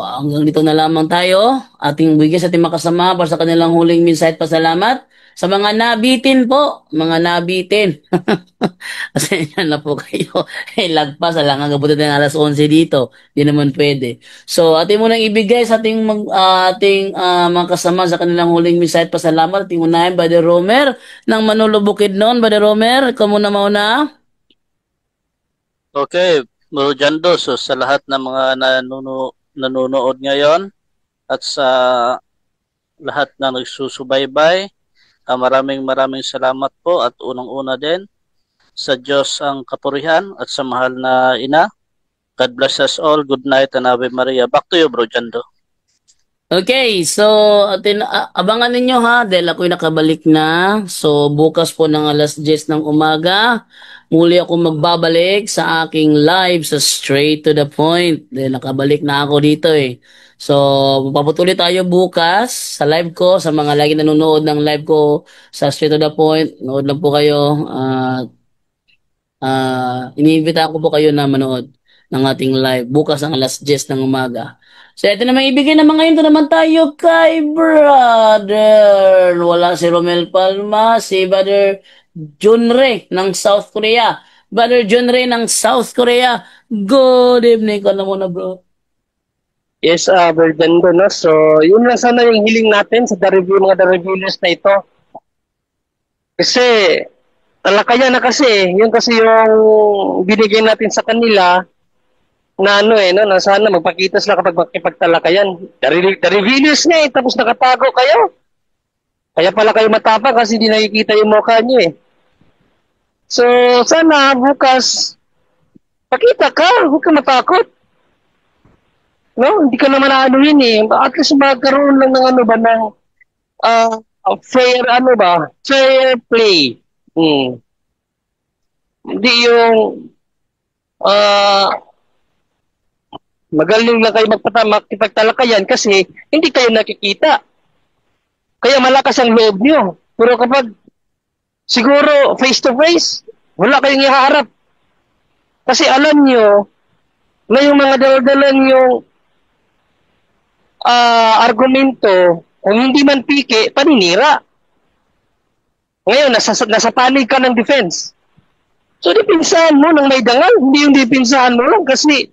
Speaker 2: hanggang dito na lamang tayo. Ating bigyan sa ating makasama para sa kanilang huling mensahe at pasalamat. Sa mga nabitin po, mga nabitin. Kasi yan na po kayo. Lagpas, alang gabutin na 11:00 dito. Di naman pwede. So, ating munang ibigay sa ating, mga kasama sa kanilang huling mensahe at pasalamat. Ating unahin, Brother Romer, ng Manolo Bukidnon. Brother Romer, ikaw muna mauna.
Speaker 6: Okay, Bro Jando, so sa lahat ng mga nanonood ngayon at sa lahat na nagsusubaybay, maraming salamat po at unang-una din sa Diyos ang kapurihan at sa mahal na ina. God bless us all. Good night and Ave Maria. Back to you, Bro Jando.
Speaker 2: Okay, so abangan ninyo ha dahil ako'y nakabalik na. So bukas po ng 10:00 ng umaga, muli ako magbabalik sa aking live sa Straight to the Point. Dahil nakabalik na ako dito eh. So papatuloy tayo bukas sa live ko, sa mga lagi nanonood ng live ko sa Straight to the Point. Nood lang po kayo. Iniimbita ko po kayo na manood ng ating live bukas ang 10:00 ng umaga. So, ito naman ibigay naman ngayon. Ito naman tayo kay Brother. Wala si Romel Palma, si Brother Junre ng South Korea. Brother Junre ng South Korea. Good evening ka na muna, bro.
Speaker 5: Yes, Brother Jando, no? So, yun lang sana yung hiling natin sa mga The Revealers na ito. Kasi, talakayan na kasi. Yun kasi yung binigay natin sa kanila na na sana magpakita sila kapag makipagtalakayan. The Revealers nga tapos nakatago kayo. Kaya pala kayo matapang kasi hindi nakikita yung mukha niyo eh. So, sana bukas pakita ka, huwag ka matakot. No, hindi ka naman yun eh. At least magkaroon lang ng fair play. Hindi yung Magaling lang kayo makipagtalakayan kasi hindi kayo nakikita. Kaya malakas ang loob nyo. Pero kapag siguro face to face, wala kayong ihaharap. Kasi alam nyo na yung mga daladalan yung argumento, kung hindi man pike, paninira. Ngayon, nasa panig ka ng defense. So, dipinsahan mo ng may dangal. Hindi yung dipinsahan mo lang kasi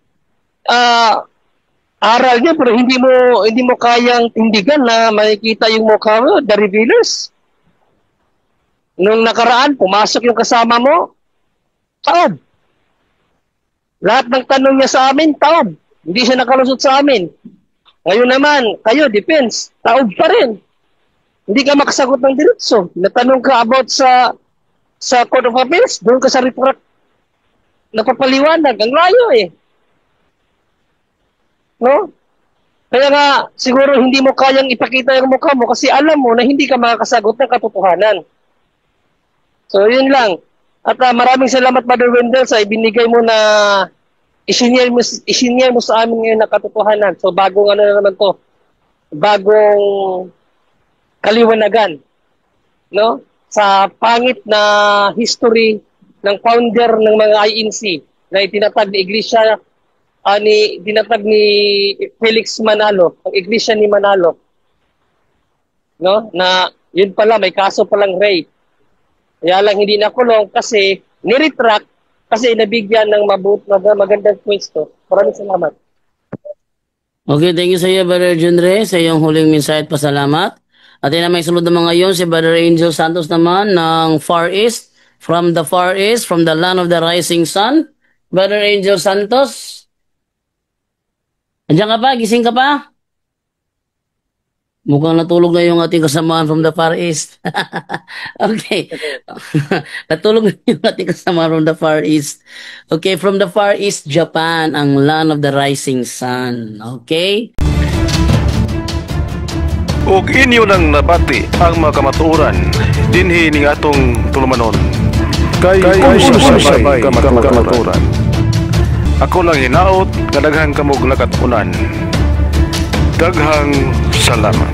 Speaker 5: aral niya pero hindi mo kayang tindigan na makikita yung mukha mo, the revealers. Nung nakaraan, pumasok yung kasama mo, taob. Lahat ng tanong niya sa amin, taob. Hindi siya nakalusot sa amin. Ngayon naman, kayo, defense, taob pa rin. Hindi ka makasagot ng diretso. Natanong ka about sa Court of Appeals, doon ka sa report napapaliwanag. Ang layo eh. No? Kaya nga, siguro hindi mo kayang ipakita yung mukha mo kasi alam mo na hindi ka makakasagot ng katotohanan. So, yun lang. At maraming salamat, Brother Wendell, sa ibinigay mo na isinyer mo sa amin ngayon na katotohanan. So, bagong ano na naman to, bagong kaliwanagan. No? Sa pangit na history ng founder ng mga INC na itinatag ni Iglesia dinatag ni Felix Manalo, ang Iglesia ni Manalo. No? Na yun pala may kaso palang rape. Kaya lang hindi nakulong kasi ni-retract kasi nabigyan ng magandang pwesto. Maraming salamat.
Speaker 2: Okay, thank you sa iyo, Brother Junre, sa iyong huling mensahe at pasalamat. At yun na may sunod naman ngayon si Brother Angel Santos naman ng Far East, from the Far East, from the land of the rising sun. Brother Angel Santos, andiyan ka pa? Gising ka pa? Mukhang natulog na yung ating kasamaan from the Far East. Okay. Natulog na yung ating kasamaan from the Far East. Okay, from the Far East, Japan, ang land of the rising sun. Okay?
Speaker 1: Ug inyo nang nabati ang mga kamatuoran dinhi ning atong tulumanon. Kay usay-sabay kamatuoran. Ako lang hinaot nga daghang kamog nakatunan. Daghang salamat.